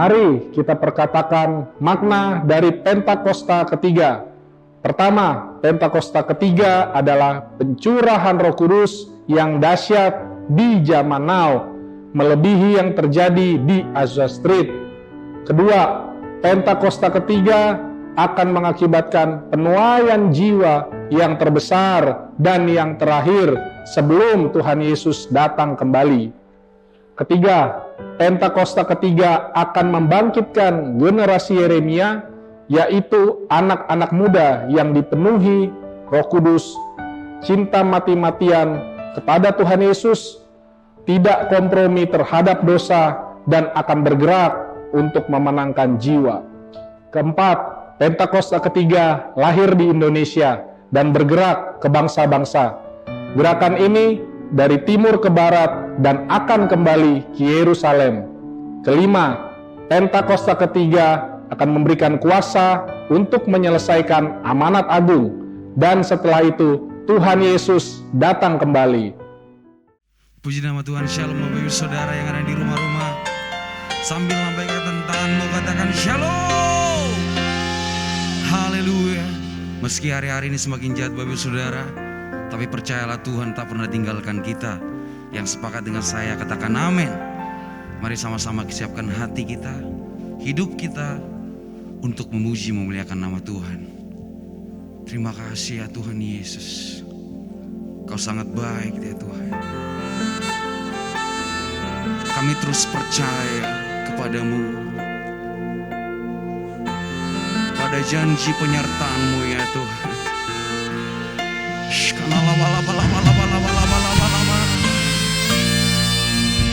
Mari kita perkatakan makna dari Pentakosta ketiga. Pertama, Pentakosta ketiga adalah pencurahan Roh Kudus yang dahsyat di zaman now, melebihi yang terjadi di Azusa Street. Kedua, Pentakosta ketiga akan mengakibatkan penuaian jiwa yang terbesar dan yang terakhir sebelum Tuhan Yesus datang kembali. Ketiga, Pentakosta ketiga akan membangkitkan generasi Yeremia, yaitu anak-anak muda yang dipenuhi Roh Kudus, cinta mati-matian kepada Tuhan Yesus, tidak kompromi terhadap dosa, dan akan bergerak untuk memenangkan jiwa. Keempat, Pentakosta ketiga lahir di Indonesia dan bergerak ke bangsa-bangsa. Gerakan ini dari timur ke barat dan akan kembali ke Yerusalem. Kelima, Pentakosta ketiga akan memberikan kuasa untuk menyelesaikan amanat agung, dan setelah itu Tuhan Yesus datang kembali. Puji nama Tuhan. Shalom Bapak Ibu Saudara yang ada di rumah-rumah. Sambil lambaikan tanganmu katakan shalom. Haleluya. Meski hari-hari ini semakin jahat Bapak Ibu Saudara, tapi percayalah Tuhan tak pernah tinggalkan kita. Yang sepakat dengan saya katakan amin. Mari sama-sama siapkan hati kita, hidup kita untuk memuji memuliakan nama Tuhan. Terima kasih ya Tuhan Yesus. Kau sangat baik ya Tuhan. Kami terus percaya kepadamu, pada janji penyertaan-Mu ya Tuhan.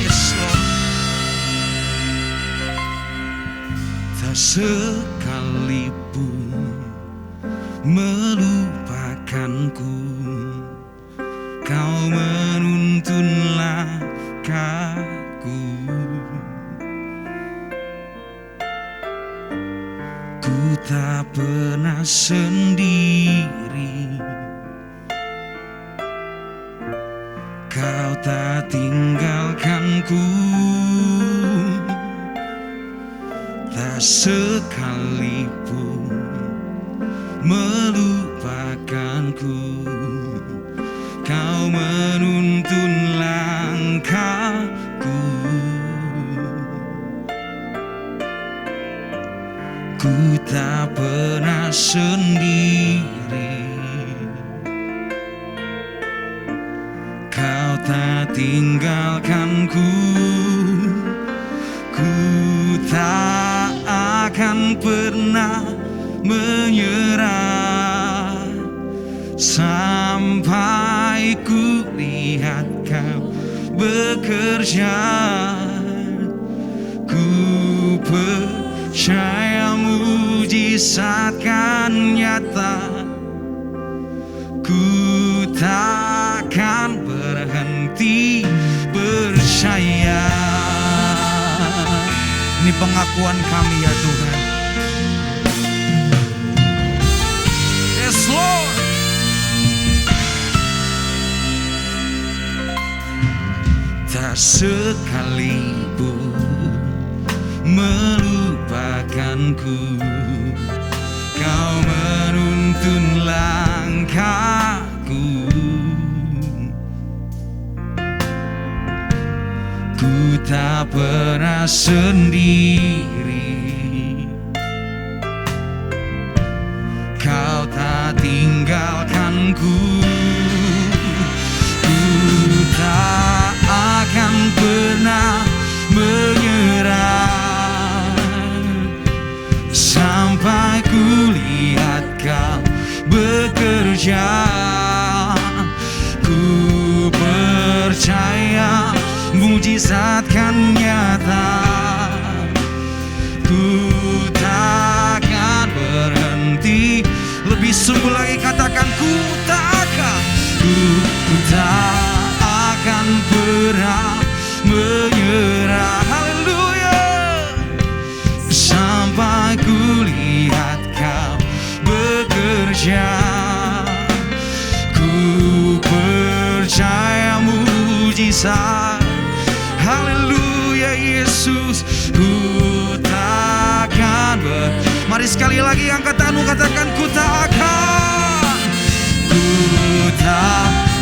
Yes Lord. Tak sekalipun melupakanku, Kau menuntun langkahku. Ku tak pernah sendiri, Kau tak tinggalkanku. Tak sekalipun melupakanku, Kau menuntun langkahku. Ku tak pernah sendiri, Kau tak tinggalkanku. Ku tak akan pernah menyerah sampai ku lihat Kau bekerja. Ku percaya mujizat kan nyata. Ku takkan berhenti percaya. Ini pengakuan kami ya Tuhan. Yes Lord. Tak sekalipun melupakanku, Kau menuntun langkahku. Ku tak pernah sendiri, Kau tak tinggalkanku. Ku tak akan pernah menyerah sampai ku lihat Kau bekerja. Ku percaya mujizat kan nyata. Ku takkan berhenti. Lebih sungguh lagi katakan ku tak akan pernah menyerah. Haleluya. Sampai ku lihat Kau bekerja. Ku percaya mujizat. Haleluya Yesus. Ku tak Mari sekali lagi angkat tanganmu, katakan ku tak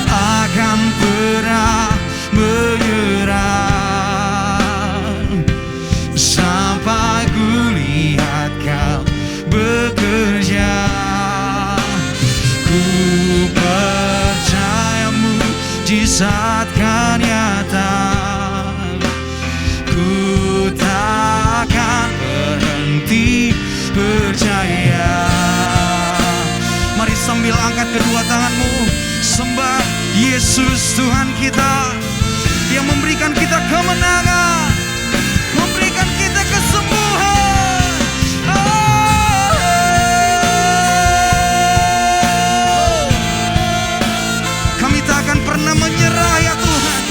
akan pernah menyerah sampai ku lihat kau bekerja. Ku percaya mujizat kan nyata. Ku takkan berhenti percaya. Mari sambil angkat kedua tanganmu, sembah Yesus Tuhan kita yang memberikan kita kemenangan, memberikan kita kesembuhan. Kami tak akan pernah menyerah ya Tuhan,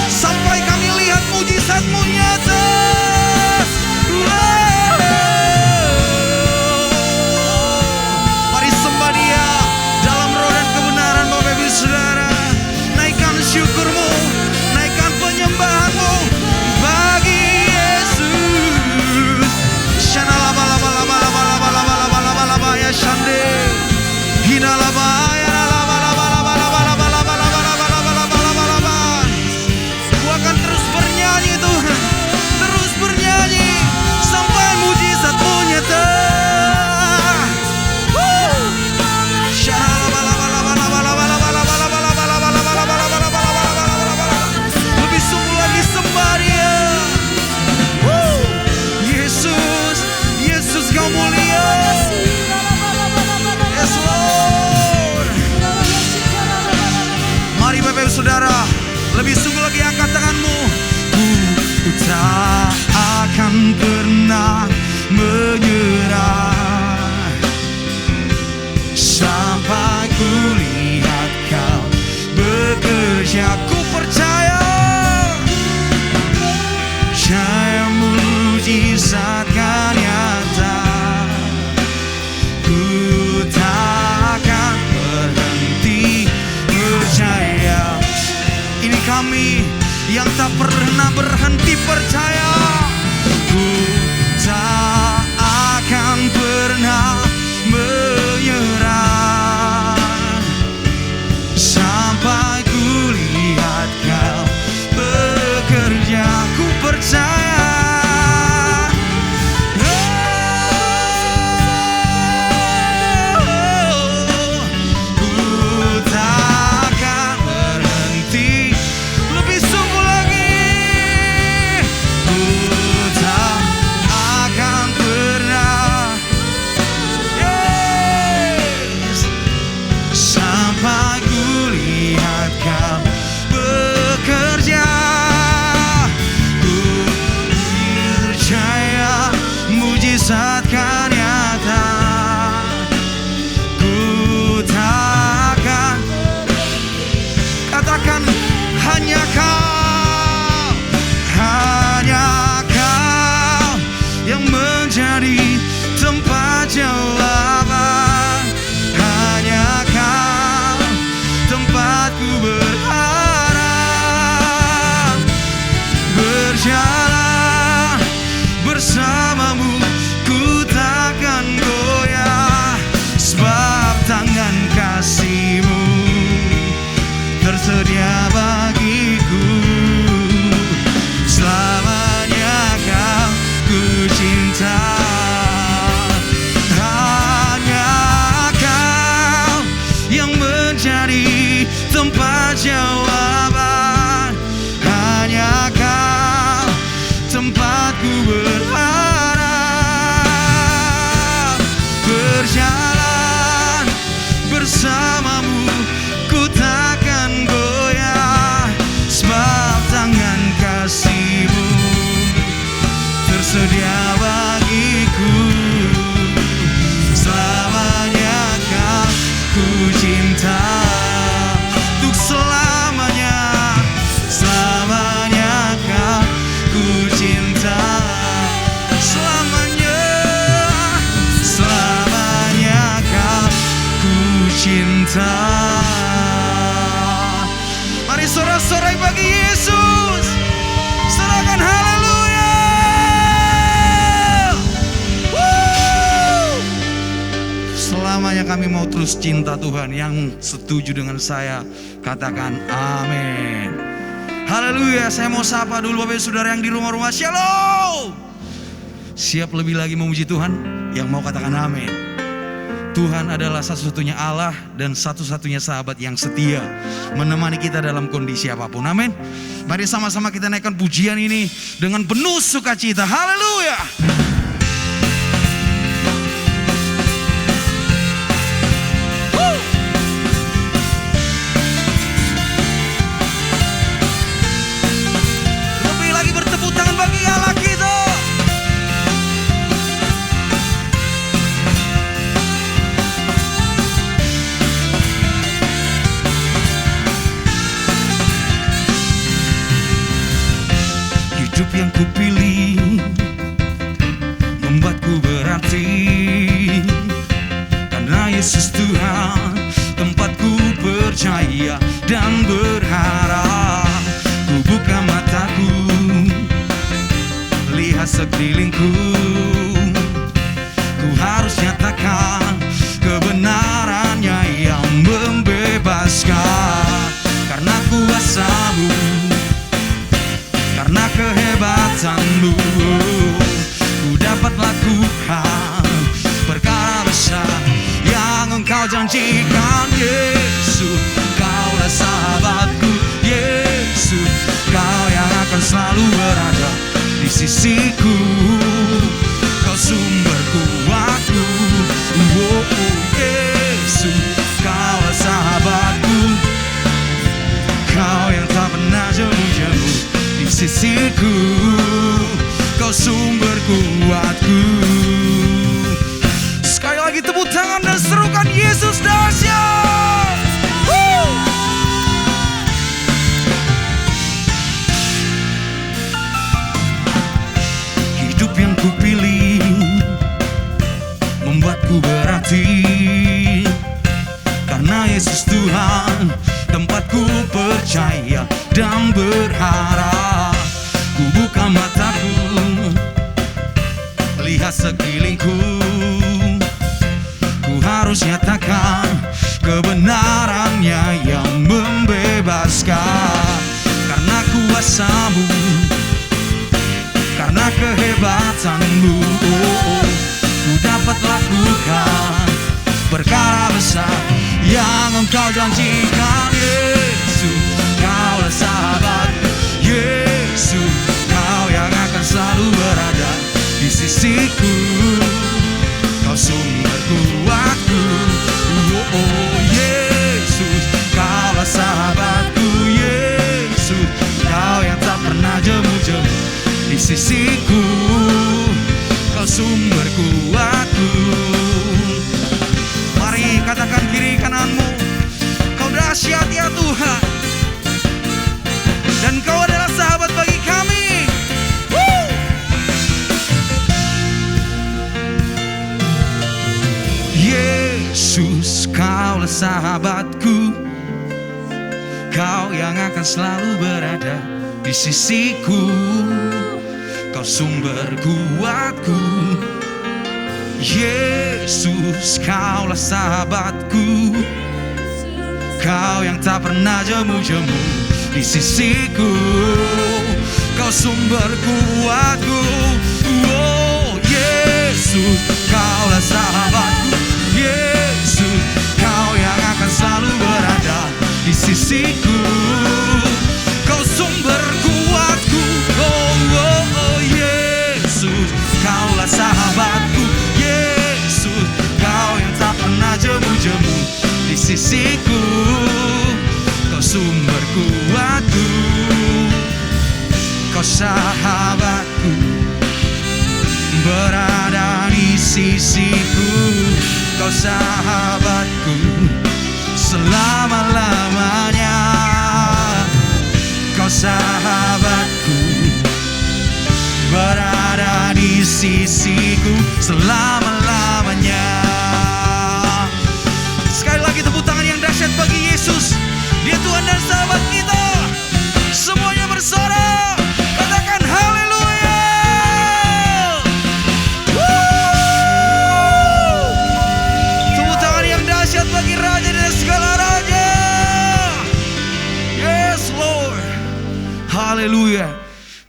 sampai kami lihat mujizat-Mu nyata. Mari sembah Dia dalam roh dan kebenaran, Bapak Ibu Saudara. Naikkan syukur-Mu, naikkan penyembahan-Mu bagi Yesus. Shanalabalabalabalabalabalabalabalaba ya shande. Hinalabaya. Ku akan terus bernyanyi Tuhan, terus bernyanyi sampai mujizat-Mu nyata. Lebih sungguh lagi sembah Dia. Yesus, Yesus Kau mulia. Yes Lord. Mari Bapak Ibu Saudara, lebih sungguh lagi angkat tanganmu. Ku tak akan pernah menyerah sampai ku lihat Kau bekerja. Ku percaya mujizat kan nyata. Ku takkan berhenti percaya. Ini kami yang tak pernah berhenti percaya. Ku tak akan pernah menyerah sampai ku lihat Kau bekerja. Ku percaya. Mujizat kan nyata. Ku takkan. Katakan hanya Kau, hanya Kau yang menjadi tempat jawaban. Hanya Kau tempatku berharap. Berjalan bersama-Mu ku takkan goyah, sebab tangan kasih-Mu tersedia bagiku. Selamanya Kau ku cinta. Hanya Kau yang menjadi tempat jawaban. Hanya Kau tempatku berharap. Berjalan bersama-Mu ku takkan goyah, sebab tangan kasih-Mu tersedia bagiku. Selamanya Kau ku cinta. Untuk selamanya, selamanya Kau ku cinta. Selamanya, selamanya Kau ku cinta. Mari sorak-sorai bagi Yesus. Serahkan haleluya. Woo! selamanya kami mau terus cinta Tuhan. Yang setuju dengan saya katakan amin. Haleluya. Saya mau sapa dulu Bapak Saudara yang di rumah-rumah. Shalom. Siap lebih lagi memuji Tuhan? Yang mau katakan amin. Tuhan adalah satu-satunya Allah dan satu-satunya sahabat yang setia menemani kita dalam kondisi apapun. Amin. Mari sama-sama kita naikkan pujian ini dengan penuh sukacita. Haleluya. Lebih lagi bertepuk tangan bagi Allah kita. Hidup yang kupilih membuatku berarti, karena Yesus Tuhan tempatku percaya dan berharap. Ku buka mataku, lihat sekelilingku, ku harus nyatakan kebenarannya yang membebaskan. Karena kuasa-Mu, karena kehebatanmu, ku dapat lakukan perkara besar yang Engkau janjikan. Yesus, Kaulah sahabatku. Yesus, Kau yang akan selalu berada di sisiku. Kau sumber kuatku. Oh, Yesus, Kaulah sahabatku. Kau yang tak pernah jemu-jemu di sisiku. Kau sumber kuatku. Sekali lagi tepuk tangan dan serukan Yesus dahsyat. Hidup yang kupilih membuatku berarti, karena Yesus Tuhan tempatku percaya dan berharap. Ku buka mataku, lihat sekelilingku, ku harus nyatakan kebenarannya yang membebaskan. Karena kuasa-Mu, karena kehebatanmu, ku dapat lakukan perkara besar yang Engkau janjikan. Yesus, Kaulah sahabatku. Yesus, Kau yang akan selalu berada di sisiku. Kau sumber kuatku. Oh, Yesus, Kaulah sahabatku. Yesus, Kau yang tak pernah jemu-jemu di sisiku. Kau sumber kuatku. Mari katakan kiri kananmu, Kau dahsyat ya Tuhan, dan Kau adalah sahabat bagi kami. Yesus, Kaulah sahabatku. Kau yang akan selalu berada di sisiku. Kau sumber kuatku. Yesus, Kaulah sahabatku. Kau yang tak pernah jemu-jemu di sisiku. Kau sumber kuatku. Oh, Yesus, Kaulah sahabatku. Yesus, Kau yang akan selalu berada di sisiku. Kau sumber kuatku. Oh, oh, oh, Yesus, Kaulah sahabatku. Yesus, Kau yang tak pernah jemu-jemu di sisiku. Kau sumber kuatku. Kau sahabatku, berada di sisiku. Kau sahabatku selama-lamanya. Kau sahabatku, berada di sisiku selama-lamanya. Sekali lagi tepuk tangan yang dahsyat bagi Yesus. Dia Tuhan dan sahabat kita. Semuanya bersorak, katakan haleluya. Tepuk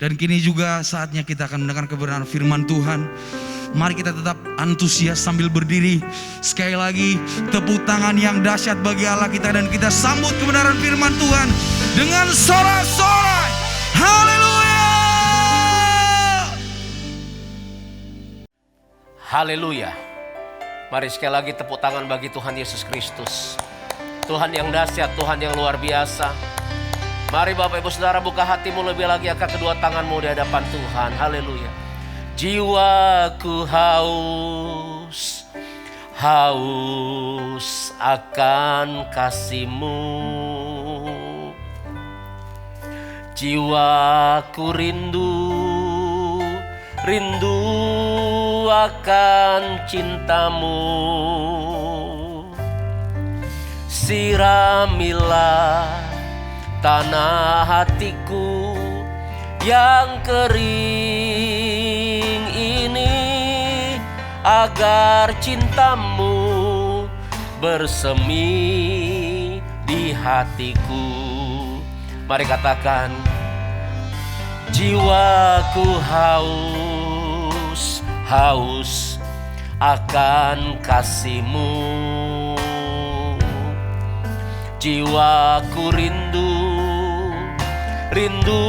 Dan kini juga saatnya kita akan mendengar kebenaran firman Tuhan. Mari kita tetap antusias sambil berdiri. Sekali lagi tepuk tangan yang dahsyat bagi Allah kita, dan kita sambut kebenaran firman Tuhan dengan sorak-sorai. Haleluya! Haleluya. Mari sekali lagi tepuk tangan bagi Tuhan Yesus Kristus. Tuhan yang dahsyat, Tuhan yang luar biasa. Mari Bapak Ibu Saudara buka hatimu lebih lagi, angkat kedua tanganmu di hadapan Tuhan. Haleluya. Jiwaku haus, haus akan kasih-Mu. Jiwaku rindu, rindu akan cinta-Mu. Siramilah tanah hatiku yang kering ini, agar cinta-Mu bersemi di hatiku. Mari katakan, jiwaku haus, haus akan kasih-Mu. Jiwaku rindu, rindu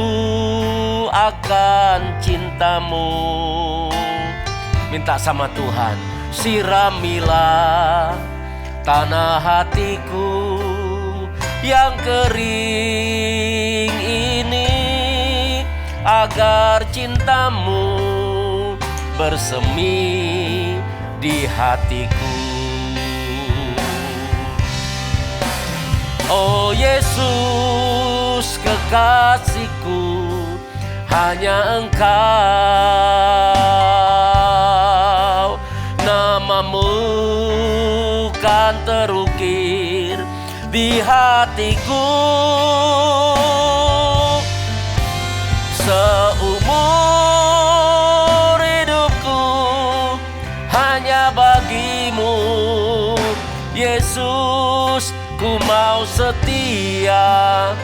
akan cinta-Mu. Minta sama Tuhan, siramilah tanah hatiku yang kering ini, agar cinta-Mu bersemi di hatiku. Oh Yesus kekasihku, hanya Engkau, nama-Mu kan terukir di hatiku. Seumur hidupku hanya bagi-Mu, Yesus. Ku mau setia,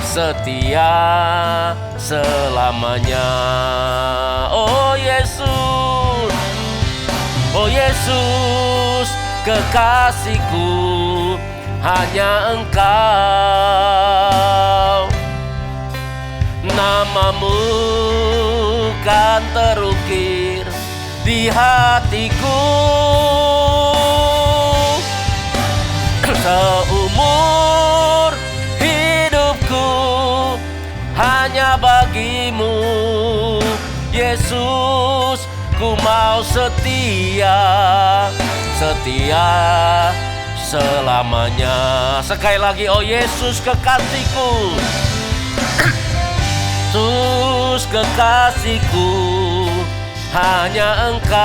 setia selamanya. Oh Yesus, oh Yesus kekasihku, hanya Engkau, nama-Mu kan terukir di hatiku. Seumur hidupku hanya bagi-Mu, Yesus. Ku mau setia, setia selamanya. Sekali lagi, oh Yesus kekasihku, Yesus kekasihku, hanya Engkau,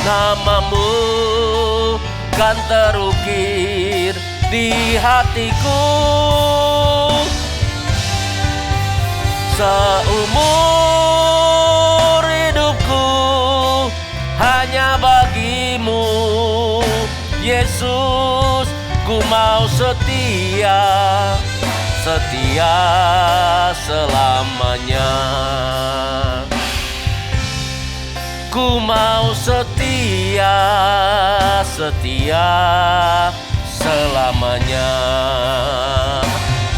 nama-Mu kan terukir di hatiku. Seumur hidupku hanya bagi-Mu, Yesus. Ku mau setia, setia selamanya. Ku mau setia, setia selamanya.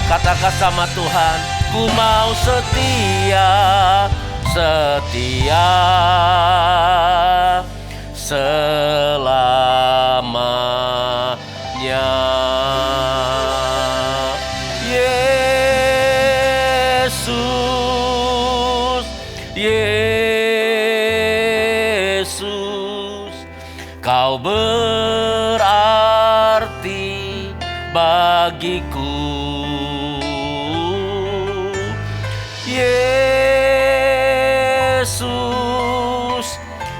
Katakan sama Tuhan, ku mau setia, setia selamanya. Yesus, Yesus, Kau berarti bagiku. Yesus,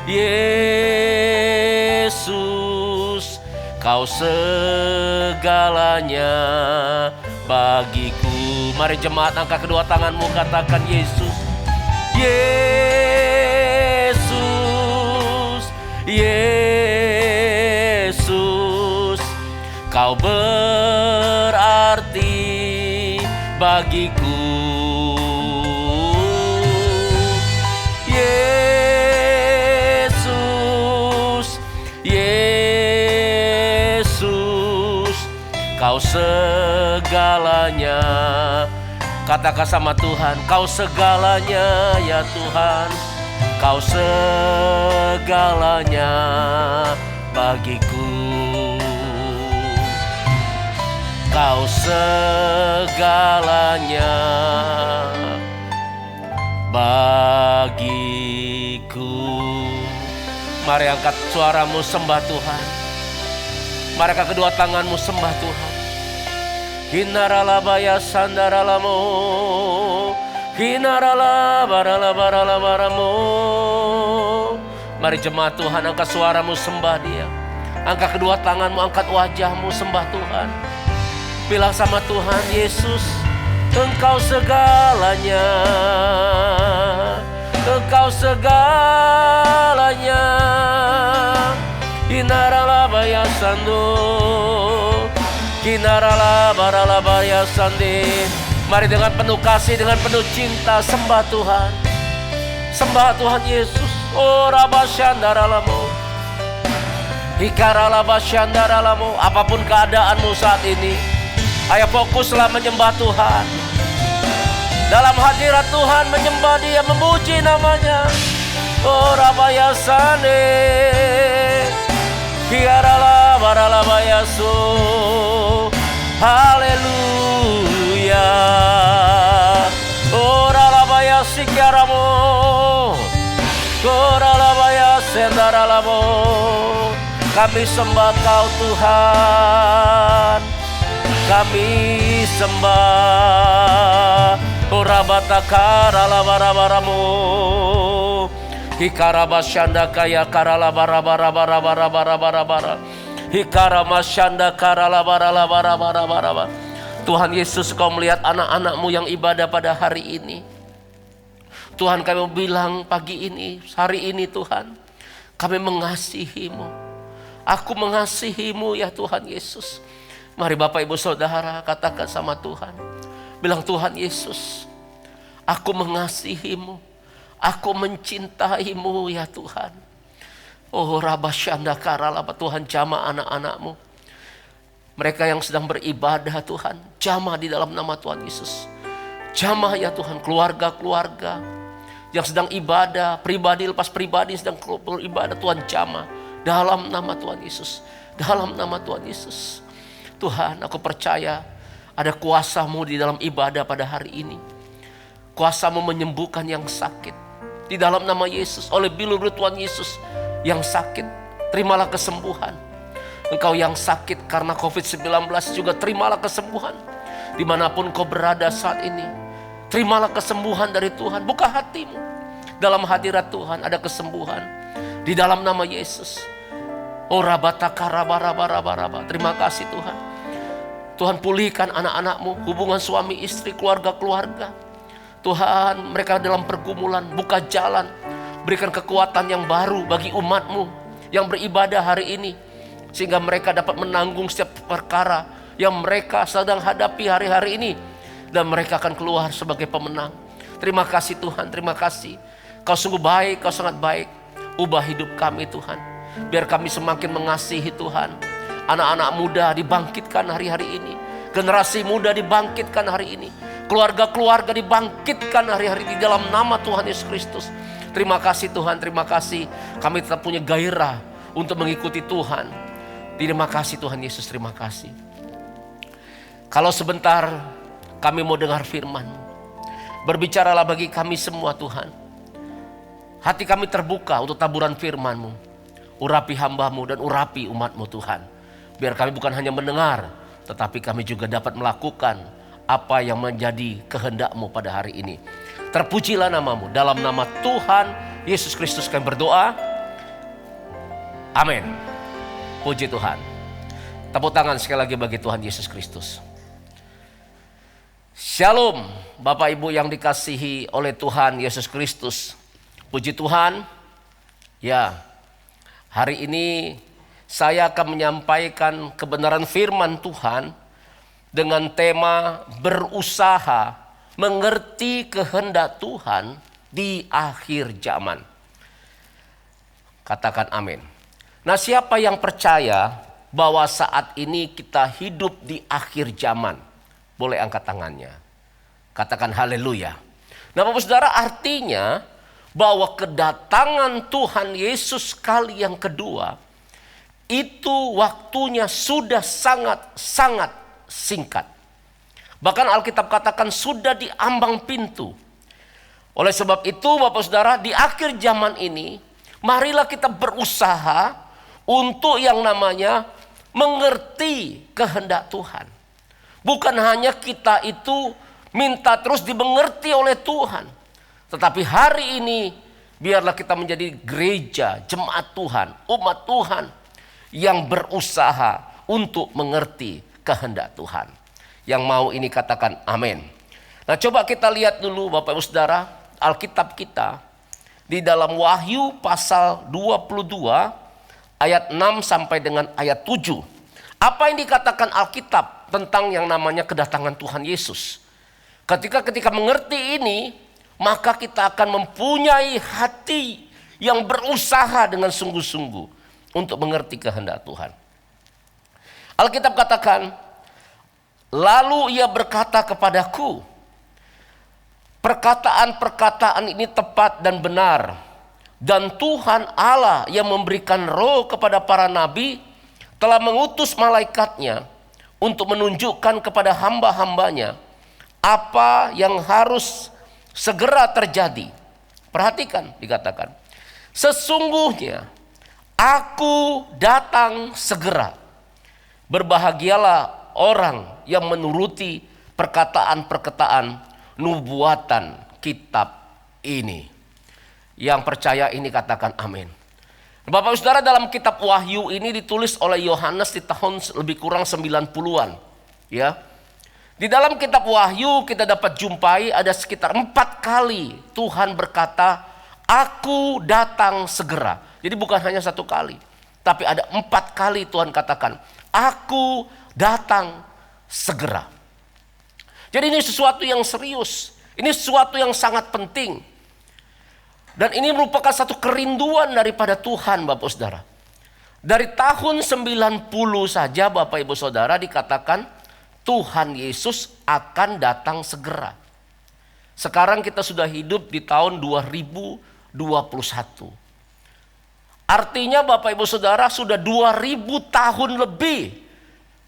Yesus, Kau segalanya bagiku. Mari jemaat, angkat kedua tanganmu, katakan Yesus, Yesus, Yesus, Kau berarti bagi Kau segalanya. Katakan sama Tuhan, Kau segalanya ya Tuhan. Kau segalanya bagiku. Kau segalanya bagiku. Mari angkat suaramu sembah Tuhan. Mari angkat kedua tanganmu sembah Tuhan. Hinarala baya sandaralamu, hinarala barala barala baramu. Mari jemaat Tuhan, angkat suaramu sembah Dia. Angkat kedua tanganmu, angkat wajahmu sembah Tuhan. Bilang sama Tuhan, Yesus, Engkau segalanya. Engkau segalanya. Hinarala baya sandu, hinarala barala baya sandi. Mari dengan penuh kasih, dengan penuh cinta sembah Tuhan. Sembah Tuhan Yesus. Oh rabasyandaralamu, hikaralabasyandaralamu. Apapun keadaanmu saat ini, ayo fokuslah menyembah Tuhan. Dalam hadirat Tuhan menyembah Dia, memuji namanya. Oh rabayasane, hiarala barala bayasu. Haleluya. Oh ralabayasi kiaramu, oh ralabayasendaralamu. Kami sembah Kau Tuhan, kami sembah. Urabatakarabarabaramu, hikarabasyanda kaya karalabarabarabarabarabarabara, hikarabasyanda karalabarabarabarabara. Tuhan Yesus, Kau melihat anak-anak-Mu yang ibadah pada hari ini. Tuhan, kami bilang pagi ini, hari ini Tuhan, kami mengasihi-Mu. Aku mengasihi-Mu ya Tuhan Yesus. Mari Bapak Ibu Saudara katakan sama Tuhan. Bilang, Tuhan Yesus, aku mengasihi-Mu. Aku mencintai-Mu ya Tuhan. Oh rabasyanda karalaba, Tuhan jamah anak-anak-Mu. Mereka yang sedang beribadah Tuhan, jamah di dalam nama Tuhan Yesus. Jamah ya Tuhan, keluarga-keluarga yang sedang ibadah, pribadi lepas pribadi sedang beribadah, Tuhan jamah dalam nama Tuhan Yesus. Dalam nama Tuhan Yesus. Tuhan, aku percaya ada kuasa-Mu di dalam ibadah pada hari ini. Kuasa-Mu menyembuhkan yang sakit. Di dalam nama Yesus, oleh bilur Tuhan Yesus yang sakit, terimalah kesembuhan. Engkau yang sakit karena COVID-19 juga terimalah kesembuhan. Dimanapun kau berada saat ini, terimalah kesembuhan dari Tuhan. Buka hatimu. Dalam hadirat Tuhan ada kesembuhan. Di dalam nama Yesus. Oh rabatakarabarabarabaraba. Terima kasih Tuhan. Tuhan, pulihkan anak-anak-Mu, hubungan suami istri, keluarga-keluarga. Tuhan, mereka dalam pergumulan, buka jalan. Berikan kekuatan yang baru bagi umat-Mu yang beribadah hari ini. Sehingga mereka dapat menanggung setiap perkara yang mereka sedang hadapi hari-hari ini. Dan mereka akan keluar sebagai pemenang. Terima kasih Tuhan, terima kasih. Kau sungguh baik, Kau sangat baik. Ubah hidup kami Tuhan. Biar kami semakin mengasihi Tuhan. Anak-anak muda dibangkitkan hari-hari ini. Generasi muda dibangkitkan hari ini. Keluarga-keluarga dibangkitkan hari-hari ini dalam nama Tuhan Yesus Kristus. Terima kasih Tuhan, terima kasih. Kami tetap punya gairah untuk mengikuti Tuhan. Terima kasih Tuhan Yesus, terima kasih. Kalau sebentar kami mau dengar firman-Mu. Berbicaralah bagi kami semua Tuhan. Hati kami terbuka untuk taburan firman-Mu. Urapi hamba-Mu dan urapi umat-Mu Tuhan. Biar kami bukan hanya mendengar, tetapi kami juga dapat melakukan apa yang menjadi kehendak-Mu pada hari ini. Terpujilah nama-Mu. Dalam nama Tuhan Yesus Kristus kami berdoa. Amin. Puji Tuhan. Tepuk tangan sekali lagi bagi Tuhan Yesus Kristus. Shalom Bapak Ibu yang dikasihi oleh Tuhan Yesus Kristus. Puji Tuhan. Ya, hari ini saya akan menyampaikan kebenaran firman Tuhan dengan tema berusaha mengerti kehendak Tuhan di akhir zaman. Katakan amin. Nah, siapa yang percaya bahwa saat ini kita hidup di akhir zaman? Boleh angkat tangannya. Katakan haleluya. Nah Bapak Saudara, artinya bahwa kedatangan Tuhan Yesus kali yang kedua itu waktunya sudah sangat-sangat singkat. Bahkan Alkitab katakan sudah di ambang pintu. Oleh sebab itu Bapak Saudara, di akhir zaman ini marilah kita berusaha untuk yang namanya mengerti kehendak Tuhan. Bukan hanya kita itu minta terus dimengerti oleh Tuhan, tetapi hari ini biarlah kita menjadi gereja, jemaat Tuhan, umat Tuhan yang berusaha untuk mengerti kehendak Tuhan. Yang mau ini katakan amin. Nah coba kita lihat dulu Bapak Ibu Saudara, Alkitab kita di dalam Wahyu pasal 22 ayat 6 sampai dengan ayat 7. Apa yang dikatakan Alkitab tentang yang namanya kedatangan Tuhan Yesus? Ketika mengerti ini, maka kita akan mempunyai hati yang berusaha dengan sungguh-sungguh untuk mengerti kehendak Tuhan. Alkitab katakan, lalu ia berkata kepadaku, perkataan-perkataan ini tepat dan benar, dan Tuhan Allah yang memberikan roh kepada para nabi telah mengutus malaikatnya untuk menunjukkan kepada hamba-hambanya apa yang harus segera terjadi. Perhatikan, dikatakan, sesungguhnya aku datang segera. Berbahagialah orang yang menuruti perkataan-perkataan nubuatan kitab ini. Yang percaya ini katakan amin. Bapak Saudara, dalam kitab Wahyu ini ditulis oleh Yohanes di tahun lebih kurang 90-an. Ya. Di dalam kitab Wahyu kita dapat jumpai ada sekitar 4 kali Tuhan berkata, aku datang segera. Jadi bukan hanya 1 kali, tapi ada 4 kali Tuhan katakan, aku datang segera. Jadi ini sesuatu yang serius, ini sesuatu yang sangat penting. Dan ini merupakan satu kerinduan daripada Tuhan Bapak Saudara. Dari tahun 90 saja Bapak Ibu Saudara dikatakan Tuhan Yesus akan datang segera. Sekarang kita sudah hidup di tahun 2021. Artinya Bapak Ibu Saudara sudah 2000 tahun lebih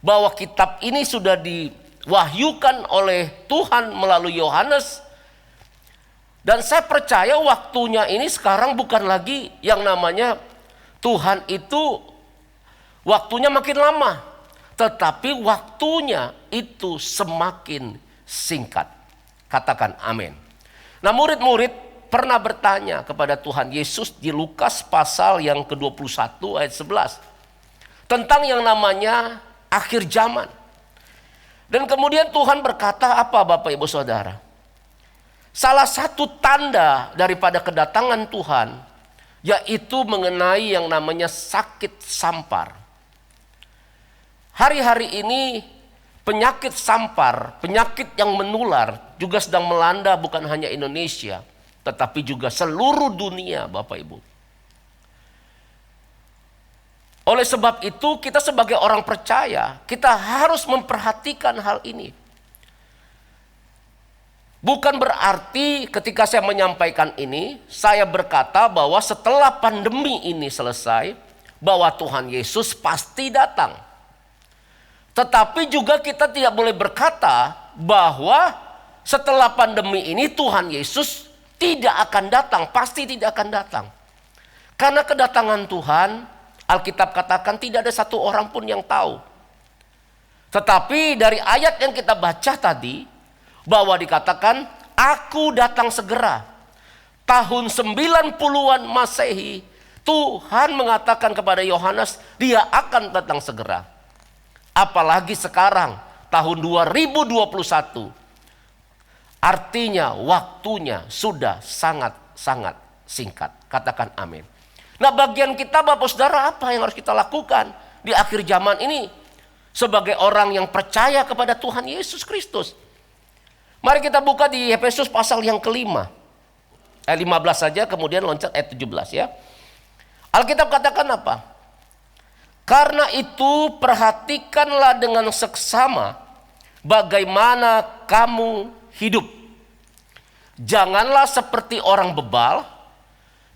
bahwa kitab ini sudah diwahyukan oleh Tuhan melalui Yohanes. Dan saya percaya waktunya ini sekarang bukan lagi yang namanya Tuhan itu waktunya makin lama, tetapi waktunya itu semakin singkat. Katakan amin. Nah murid-murid pernah bertanya kepada Tuhan Yesus di Lukas pasal yang ke-21 ayat 11. Tentang yang namanya akhir zaman. Dan kemudian Tuhan berkata apa Bapak Ibu Saudara? Salah satu tanda daripada kedatangan Tuhan yaitu mengenai yang namanya sakit sampar. Hari-hari ini penyakit sampar, penyakit yang menular juga sedang melanda bukan hanya Indonesia, tetapi juga seluruh dunia Bapak Ibu. Oleh sebab itu kita sebagai orang percaya, kita harus memperhatikan hal ini. Bukan berarti ketika saya menyampaikan ini, saya berkata bahwa setelah pandemi ini selesai, bahwa Tuhan Yesus pasti datang. Tetapi juga kita tidak boleh berkata bahwa setelah pandemi ini Tuhan Yesus tidak akan datang, pasti tidak akan datang. Karena kedatangan Tuhan, Alkitab katakan tidak ada satu orang pun yang tahu. Tetapi dari ayat yang kita baca tadi, bahwa dikatakan, aku datang segera. Tahun 90-an Masehi, Tuhan mengatakan kepada Yohanes, dia akan datang segera. Apalagi sekarang, tahun 2021. Artinya waktunya sudah sangat-sangat singkat. Katakan amin. Nah bagian kita Bapak Saudara apa yang harus kita lakukan di akhir zaman ini? Sebagai orang yang percaya kepada Tuhan Yesus Kristus. Mari kita buka di Efesus pasal yang ke-5. Ayat 15 saja kemudian loncat ayat 17 ya. Alkitab katakan apa? Karena itu perhatikanlah dengan seksama bagaimana kamu hidup. Janganlah seperti orang bebal,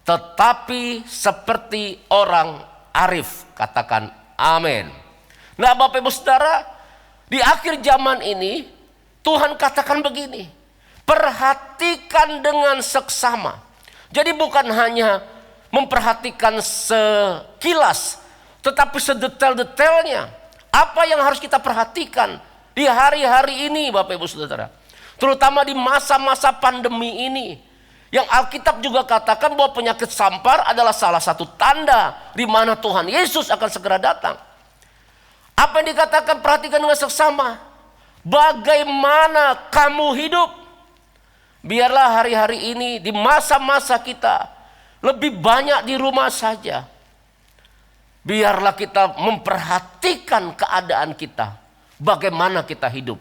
tetapi seperti orang arif. Katakan amin. Nah Bapak Ibu Saudara, di akhir zaman ini Tuhan katakan begini, perhatikan dengan seksama. Jadi bukan hanya memperhatikan sekilas, tetapi sedetail-detailnya. Apa yang harus kita perhatikan di hari-hari ini Bapak Ibu Saudara, terutama di masa-masa pandemi ini, yang Alkitab juga katakan bahwa penyakit sampar adalah salah satu tanda di mana Tuhan Yesus akan segera datang. Apa yang dikatakan perhatikan dengan seksama, bagaimana kamu hidup. Biarlah hari-hari ini di masa-masa kita lebih banyak di rumah saja. Biarlah kita memperhatikan keadaan kita, bagaimana kita hidup.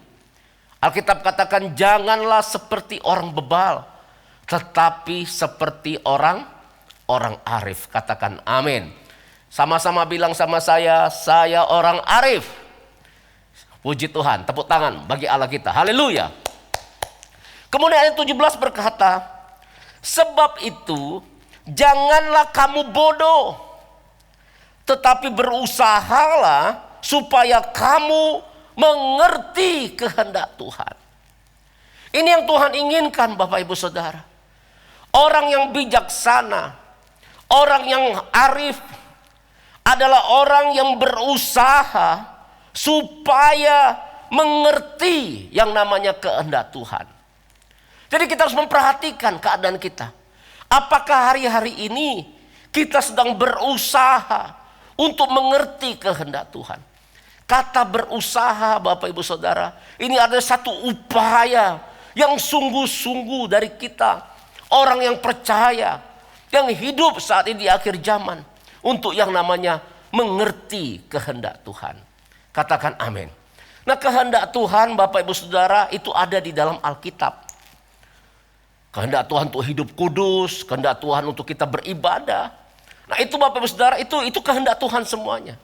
Alkitab katakan janganlah seperti orang bebal, tetapi seperti orang arif. Katakan amin. Sama-sama bilang sama saya orang arif. Puji Tuhan, tepuk tangan bagi Allah kita. Haleluya. Kemudian ayat 17 berkata, sebab itu janganlah kamu bodoh, tetapi berusahalah supaya kamu mengerti kehendak Tuhan. Ini yang Tuhan inginkan Bapak Ibu Saudara. Orang yang bijaksana, orang yang arif adalah orang yang berusaha supaya mengerti yang namanya kehendak Tuhan. Jadi kita harus memperhatikan keadaan kita. Apakah hari-hari ini kita sedang berusaha untuk mengerti kehendak Tuhan? Kata berusaha Bapak Ibu Saudara, ini adalah satu upaya yang sungguh-sungguh dari kita, orang yang percaya, yang hidup saat ini di akhir zaman, untuk yang namanya mengerti kehendak Tuhan. Katakan amin. Nah, kehendak Tuhan Bapak Ibu Saudara itu ada di dalam Alkitab. Kehendak Tuhan untuk hidup kudus, kehendak Tuhan untuk kita beribadah. Nah, itu Bapak Ibu Saudara, itu kehendak Tuhan semuanya.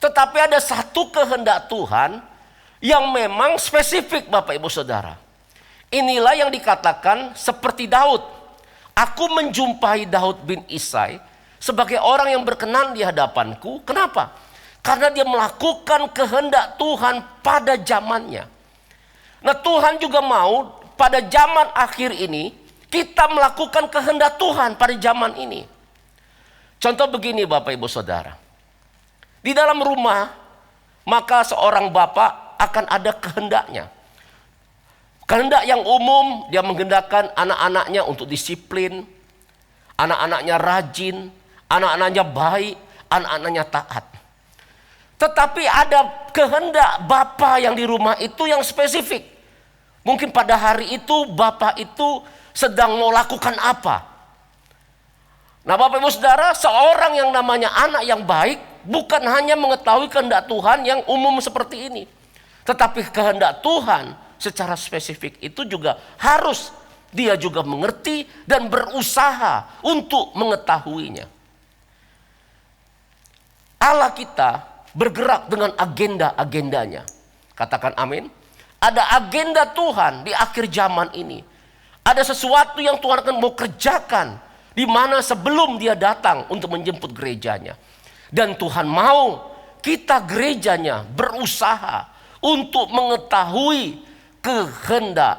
Tetapi ada satu kehendak Tuhan yang memang spesifik Bapak Ibu Saudara. Inilah yang dikatakan seperti Daud. Aku menjumpai Daud bin Isai sebagai orang yang berkenan di hadapanku. Kenapa? Karena dia melakukan kehendak Tuhan pada zamannya. Nah, Tuhan juga mau pada zaman akhir ini kita melakukan kehendak Tuhan pada zaman ini. Contoh begini Bapak Ibu Saudara. Di dalam rumah, maka seorang bapak akan ada kehendaknya. Kehendak yang umum, dia menghendakkan anak-anaknya untuk disiplin, anak-anaknya rajin, anak-anaknya baik, anak-anaknya taat. Tetapi ada kehendak bapa yang di rumah itu yang spesifik. Mungkin pada hari itu bapak itu sedang mau lakukan apa. Nah Bapak Ibu Saudara, seorang yang namanya anak yang baik bukan hanya mengetahui kehendak Tuhan yang umum seperti ini. Tetapi kehendak Tuhan secara spesifik itu juga harus dia juga mengerti dan berusaha untuk mengetahuinya. Allah kita bergerak dengan agenda-agendanya. Katakan amin. Ada agenda Tuhan di akhir zaman ini. Ada sesuatu yang Tuhan akan mau kerjakan di mana sebelum dia datang untuk menjemput gerejanya. Dan Tuhan mau kita gerejanya berusaha untuk mengetahui kehendak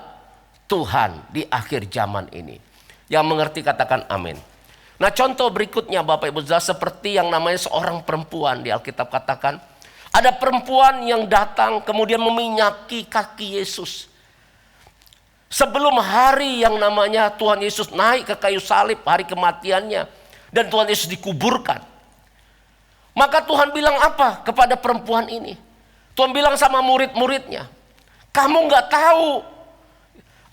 Tuhan di akhir zaman ini. Yang mengerti katakan amin. Nah, contoh berikutnya Bapak Ibu Saudara, seperti yang namanya seorang perempuan di Alkitab katakan, ada perempuan yang datang kemudian meminyaki kaki Yesus. Sebelum hari yang namanya Tuhan Yesus naik ke kayu salib, hari kematiannya, dan Tuhan Yesus dikuburkan. Maka Tuhan bilang apa kepada perempuan ini? Tuhan bilang sama murid-muridnya, kamu gak tahu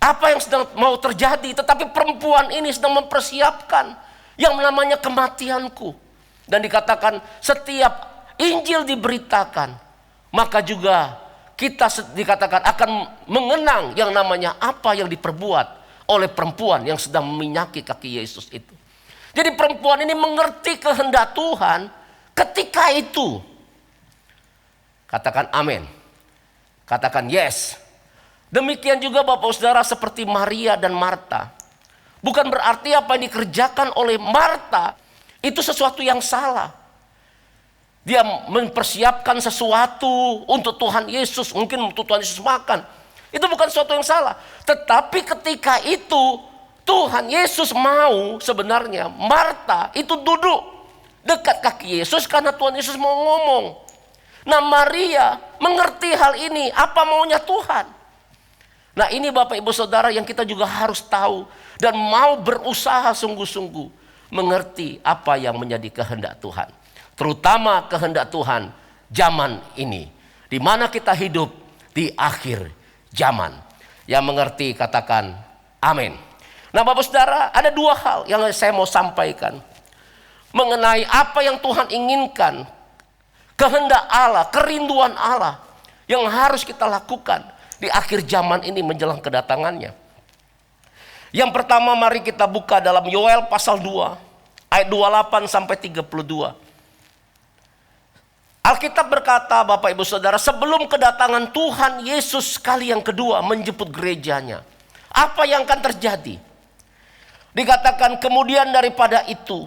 apa yang sedang mau terjadi, tetapi perempuan ini sedang mempersiapkan yang namanya kematianku. Dan dikatakan setiap Injil diberitakan, maka juga kita dikatakan akan mengenang yang namanya apa yang diperbuat oleh perempuan yang sedang meminyaki kaki Yesus itu. Jadi perempuan ini mengerti kehendak Tuhan ketika itu Katakan amin. Katakan yes. Demikian juga Bapak Saudara seperti Maria dan Marta. Bukan berarti apa yang dikerjakan oleh Marta itu sesuatu yang salah. Dia mempersiapkan sesuatu untuk Tuhan Yesus. Mungkin untuk Tuhan Yesus makan. Itu bukan sesuatu yang salah. Tetapi ketika itu Tuhan Yesus mau, sebenarnya Marta itu duduk dekat kaki Yesus karena Tuhan Yesus mau ngomong. Nah, Maria mengerti hal ini. Apa maunya Tuhan? Nah, ini Bapak Ibu Saudara yang kita juga harus tahu dan mau berusaha sungguh-sungguh mengerti apa yang menjadi kehendak Tuhan. Terutama kehendak Tuhan zaman ini, di mana kita hidup di akhir zaman. Yang mengerti katakan amin. Nah, Bapak Saudara, ada dua hal yang saya mau sampaikan mengenai apa yang Tuhan inginkan, kehendak Allah, kerinduan Allah yang harus kita lakukan di akhir zaman ini menjelang kedatangannya. Yang pertama, mari kita buka dalam Yoel pasal 2 ayat 28 sampai 32. Alkitab berkata, Bapak Ibu Saudara, sebelum kedatangan Tuhan Yesus kali yang kedua menjemput gerejanya, apa yang akan terjadi? Dikatakan kemudian daripada itu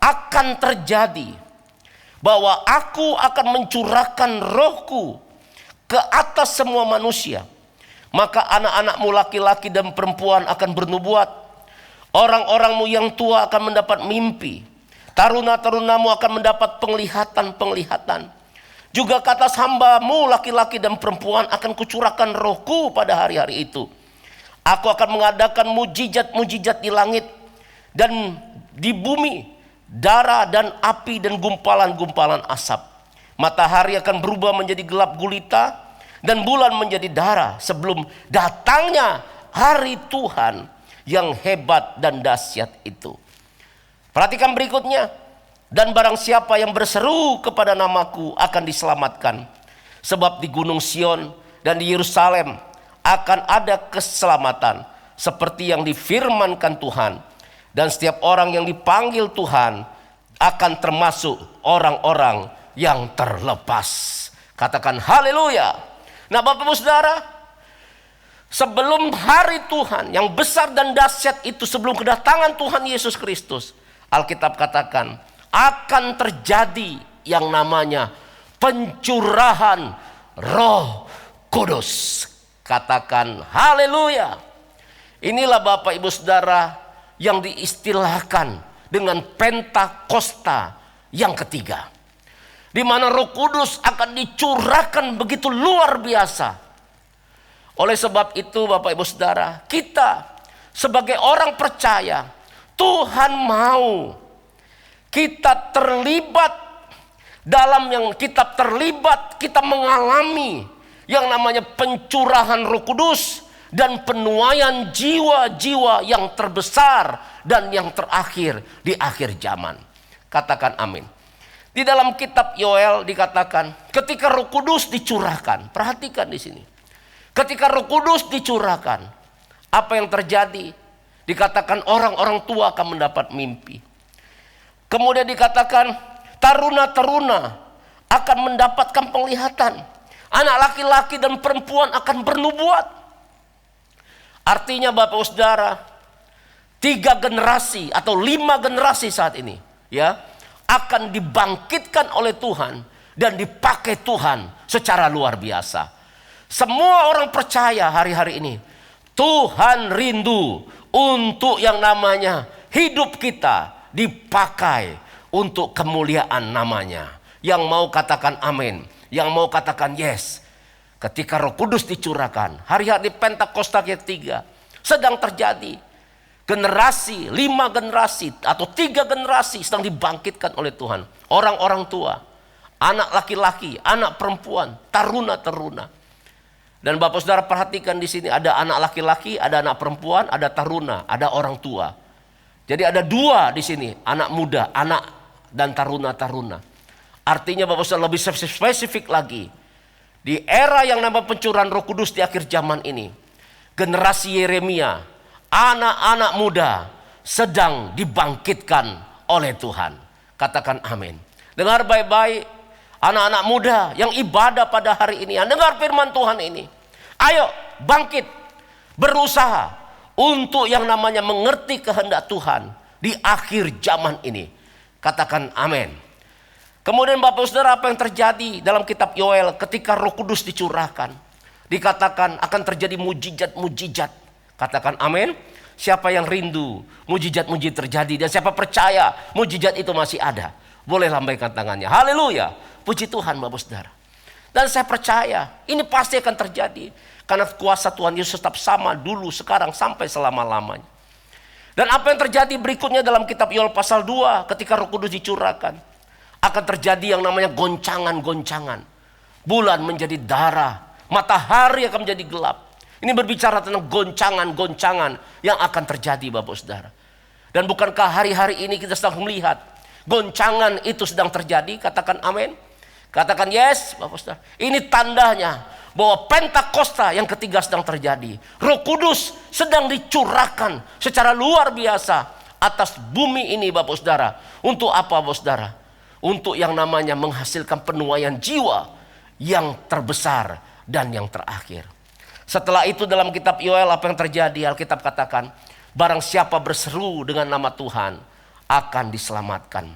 akan terjadi bahwa aku akan mencurahkan rohku ke atas semua manusia. Maka anak-anakmu laki-laki dan perempuan akan bernubuat. Orang-orangmu yang tua akan mendapat mimpi. Taruna-tarunamu akan mendapat penglihatan-penglihatan. Juga ke atas hambamu laki-laki dan perempuan akan kucurahkan rohku pada hari-hari itu. Aku akan mengadakan mujizat-mujizat di langit dan di bumi, darah dan api dan gumpalan-gumpalan asap. Matahari akan berubah menjadi gelap gulita dan bulan menjadi darah sebelum datangnya hari Tuhan yang hebat dan dahsyat itu. Perhatikan berikutnya. Dan barang siapa yang berseru kepada namaku akan diselamatkan. Sebab di Gunung Sion dan di Yerusalem akan ada keselamatan seperti yang difirmankan Tuhan. Dan setiap orang yang dipanggil Tuhan akan termasuk orang-orang yang terlepas. Katakan haleluya. Nah, Bapak Ibu Saudara, sebelum hari Tuhan yang besar dan dahsyat itu, sebelum kedatangan Tuhan Yesus Kristus, Alkitab katakan akan terjadi yang namanya pencurahan Roh Kudus. Katakan haleluya. Inilah Bapak Ibu Saudara yang diistilahkan dengan Pentakosta yang ketiga, di mana Roh Kudus akan dicurahkan begitu luar biasa. Oleh sebab itu Bapak Ibu Saudara, kita sebagai orang percaya, Tuhan mau kita terlibat dalam kita mengalami yang namanya pencurahan Roh Kudus dan penuaian jiwa-jiwa yang terbesar dan yang terakhir di akhir zaman. Katakan amin. Di dalam kitab Yoel dikatakan ketika Roh Kudus dicurahkan, perhatikan di sini. Ketika Roh Kudus dicurahkan, apa yang terjadi? Dikatakan orang-orang tua akan mendapat mimpi. Kemudian dikatakan taruna-taruna akan mendapatkan penglihatan. Anak laki-laki dan perempuan akan bernubuat. Artinya Bapak Saudara, 3 generasi atau 5 generasi saat ini ya akan dibangkitkan oleh Tuhan dan dipakai Tuhan secara luar biasa. Semua orang percaya hari-hari ini Tuhan rindu untuk yang namanya hidup kita dipakai untuk kemuliaan namanya. Yang mau katakan amin, yang mau katakan yes. Ketika Roh Kudus dicurahkan, hari-hari Pentakosta yang ketiga sedang terjadi. Generasi, 5 generasi atau 3 generasi sedang dibangkitkan oleh Tuhan. Orang-orang tua, anak laki-laki, anak perempuan, taruna-taruna. Dan Bapak Saudara perhatikan di sini ada anak laki-laki, ada anak perempuan, ada taruna, ada orang tua. Jadi ada 2 di sini, anak muda, anak dan taruna-taruna. Artinya Bapak Saudara lebih spesifik lagi. Di era yang namanya pencurahan Roh Kudus di akhir zaman ini, generasi Yeremia, anak-anak muda sedang dibangkitkan oleh Tuhan. Katakan amin. Dengar baik-baik, Anak-anak muda yang ibadah pada hari ini, yang dengar firman Tuhan ini, ayo bangkit, berusaha untuk yang namanya mengerti kehendak Tuhan di akhir zaman ini. Katakan amin. Kemudian Bapak Saudara, apa yang terjadi dalam kitab Yoel ketika Roh Kudus dicurahkan? Dikatakan akan terjadi mujizat-mujizat. Katakan amin. Siapa yang rindu mujizat-mujizat terjadi, dan siapa percaya mujizat itu masih ada, boleh lambaikan tangannya. Haleluya. Puji Tuhan Bapak Saudara. Dan saya percaya ini pasti akan terjadi, karena kuasa Tuhan Yesus tetap sama dulu, sekarang, sampai selama-lamanya. Dan apa yang terjadi berikutnya dalam kitab Yoel pasal 2, ketika Roh Kudus dicurahkan, akan terjadi yang namanya goncangan-goncangan. Bulan menjadi darah, matahari akan menjadi gelap. Ini berbicara tentang goncangan-goncangan yang akan terjadi Bapak Saudara. Dan bukankah hari-hari ini kita sedang melihat goncangan itu sedang terjadi? Katakan amin. Katakan yes Bapak Saudara. Ini tandanya bahwa Pentakosta yang ketiga sedang terjadi. Roh Kudus sedang dicurahkan secara luar biasa atas bumi ini Bapak Saudara. Untuk apa Bapak Saudara? Untuk yang namanya menghasilkan penuaian jiwa yang terbesar dan yang terakhir. Setelah itu dalam kitab Yoel apa yang terjadi? Alkitab katakan, barang siapa berseru dengan nama Tuhan akan diselamatkan.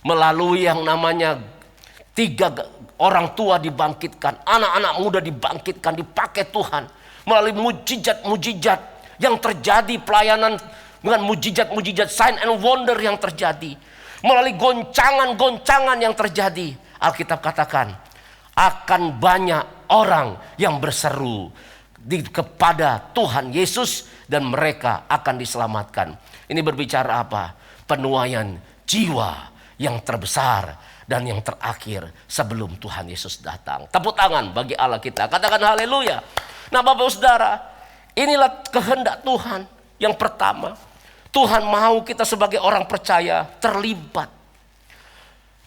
Melalui yang namanya 3 orang tua dibangkitkan, anak-anak muda dibangkitkan, dipakai Tuhan. Melalui mujizat-mujizat yang terjadi, pelayanan dengan mujizat-mujizat, sign and wonder yang terjadi. Melalui goncangan-goncangan yang terjadi. Alkitab katakan, akan banyak orang yang berseru kepada Tuhan Yesus dan mereka akan diselamatkan. Ini berbicara apa? Penuaian jiwa yang terbesar dan yang terakhir sebelum Tuhan Yesus datang. Tepuk tangan bagi Allah kita. Katakan haleluya. Nah Bapak Saudara, inilah kehendak Tuhan. Yang pertama, Tuhan mau kita sebagai orang percaya terlibat,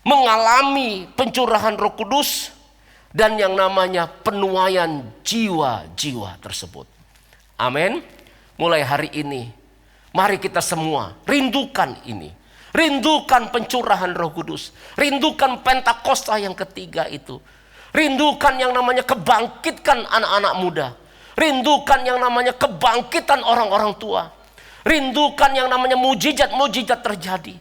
mengalami pencurahan Roh Kudus dan yang namanya penuaian jiwa-jiwa tersebut. Amin. Mulai hari ini, mari kita semua rindukan ini. Rindukan pencurahan Roh Kudus. Rindukan Pentakosta yang ketiga itu. Rindukan yang namanya kebangkitkan anak-anak muda. Rindukan yang namanya kebangkitan orang-orang tua. Rindukan yang namanya mujizat-mujizat terjadi.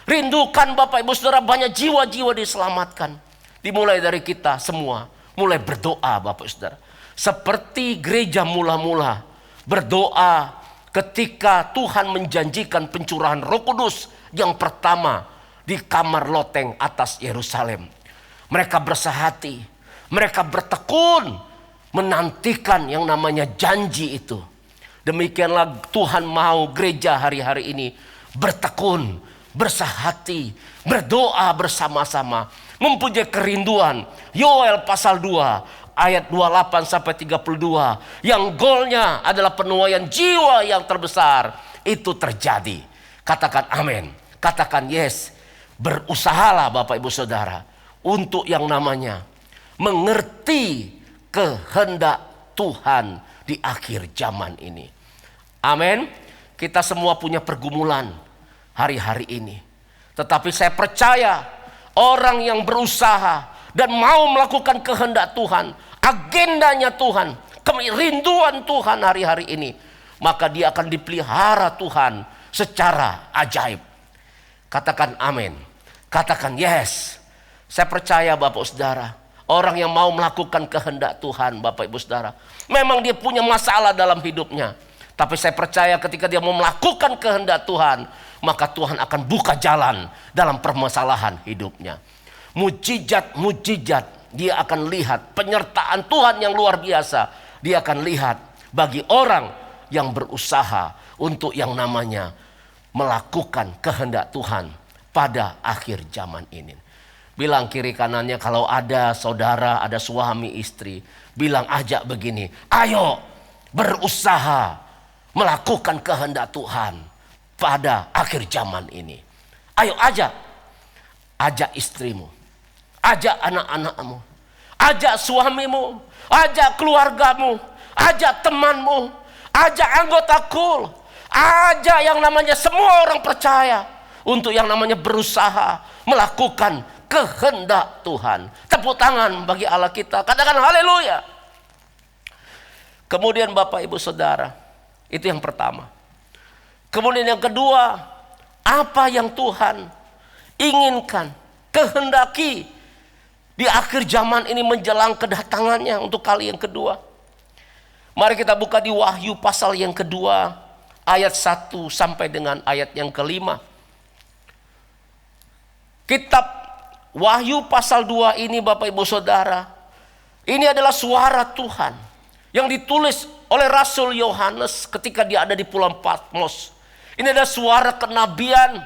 Rindukan Bapak Ibu Saudara banyak jiwa-jiwa diselamatkan. Dimulai dari kita semua. Mulai berdoa Bapak Saudara. Seperti gereja mula-mula berdoa ketika Tuhan menjanjikan pencurahan Roh Kudus yang pertama di kamar loteng atas Yerusalem. Mereka bersehati, mereka bertekun menantikan yang namanya janji itu. Demikianlah Tuhan mau gereja hari-hari ini bertekun, bersehati, berdoa bersama-sama, mempunyai kerinduan. Yoel pasal 2 ayat 28 sampai 32 yang golnya adalah penuaian jiwa yang terbesar itu terjadi. Katakan amin. Katakan yes. Berusahalah Bapak Ibu Saudara untuk yang namanya mengerti kehendak Tuhan di akhir zaman ini. Amin. Kita semua punya pergumulan hari-hari ini. Tetapi saya percaya orang yang berusaha dan mau melakukan kehendak Tuhan, agendanya Tuhan, kerinduan Tuhan hari-hari ini, maka dia akan dipelihara Tuhan secara ajaib. Katakan amin. Katakan yes. Saya percaya Bapak Saudara, orang yang mau melakukan kehendak Tuhan Bapak Ibu Saudara, memang dia punya masalah dalam hidupnya. Tapi saya percaya ketika dia mau melakukan kehendak Tuhan, maka Tuhan akan buka jalan dalam permasalahan hidupnya. Mujizat-mujizat dia akan lihat, penyertaan Tuhan yang luar biasa dia akan lihat bagi orang yang berusaha untuk yang namanya melakukan kehendak Tuhan pada akhir zaman ini. Bilang kiri kanannya, kalau ada saudara, ada suami istri, bilang ajak begini, ayo berusaha melakukan kehendak Tuhan pada akhir zaman ini. Ayo ajak istrimu, ajak anak-anakmu, ajak suamimu, ajak keluargamu, ajak temanmu, ajak anggota KUL, ajak yang namanya semua orang percaya untuk yang namanya berusaha melakukan kehendak Tuhan. Tepuk tangan bagi Allah kita. Katakan haleluya. Kemudian Bapak Ibu Saudara, itu yang pertama. Kemudian yang kedua, apa yang Tuhan inginkan, kehendaki di akhir zaman ini menjelang kedatangannya untuk kali yang kedua. Mari kita buka di Wahyu pasal yang kedua, ayat 1 sampai dengan ayat yang kelima. Kitab Wahyu pasal 2 ini Bapak Ibu Saudara, ini adalah suara Tuhan yang ditulis oleh Rasul Yohanes ketika dia ada di Pulau Patmos. Ini adalah suara kenabian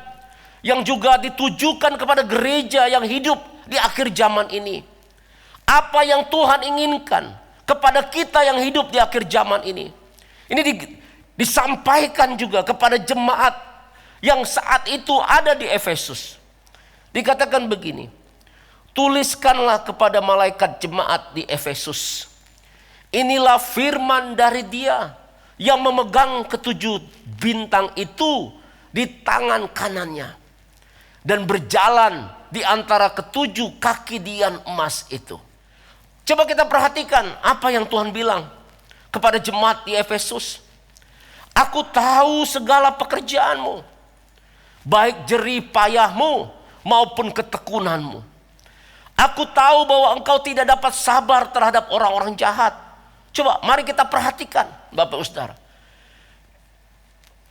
yang juga ditujukan kepada gereja yang hidup di akhir zaman ini. Apa yang Tuhan inginkan kepada kita yang hidup di akhir zaman ini. Ini disampaikan juga kepada jemaat yang saat itu ada di Efesus. Dikatakan begini, tuliskanlah kepada malaikat jemaat di Efesus. Inilah firman dari Dia yang memegang ketujuh bintang itu di tangan kanannya dan berjalan di antara ketujuh kaki dian emas itu. Coba kita perhatikan apa yang Tuhan bilang kepada jemaat di Efesus. Aku tahu segala pekerjaanmu, baik jerih payahmu maupun ketekunanmu. Aku tahu bahwa engkau tidak dapat sabar terhadap orang-orang jahat. Coba mari kita perhatikan Bapak Saudara.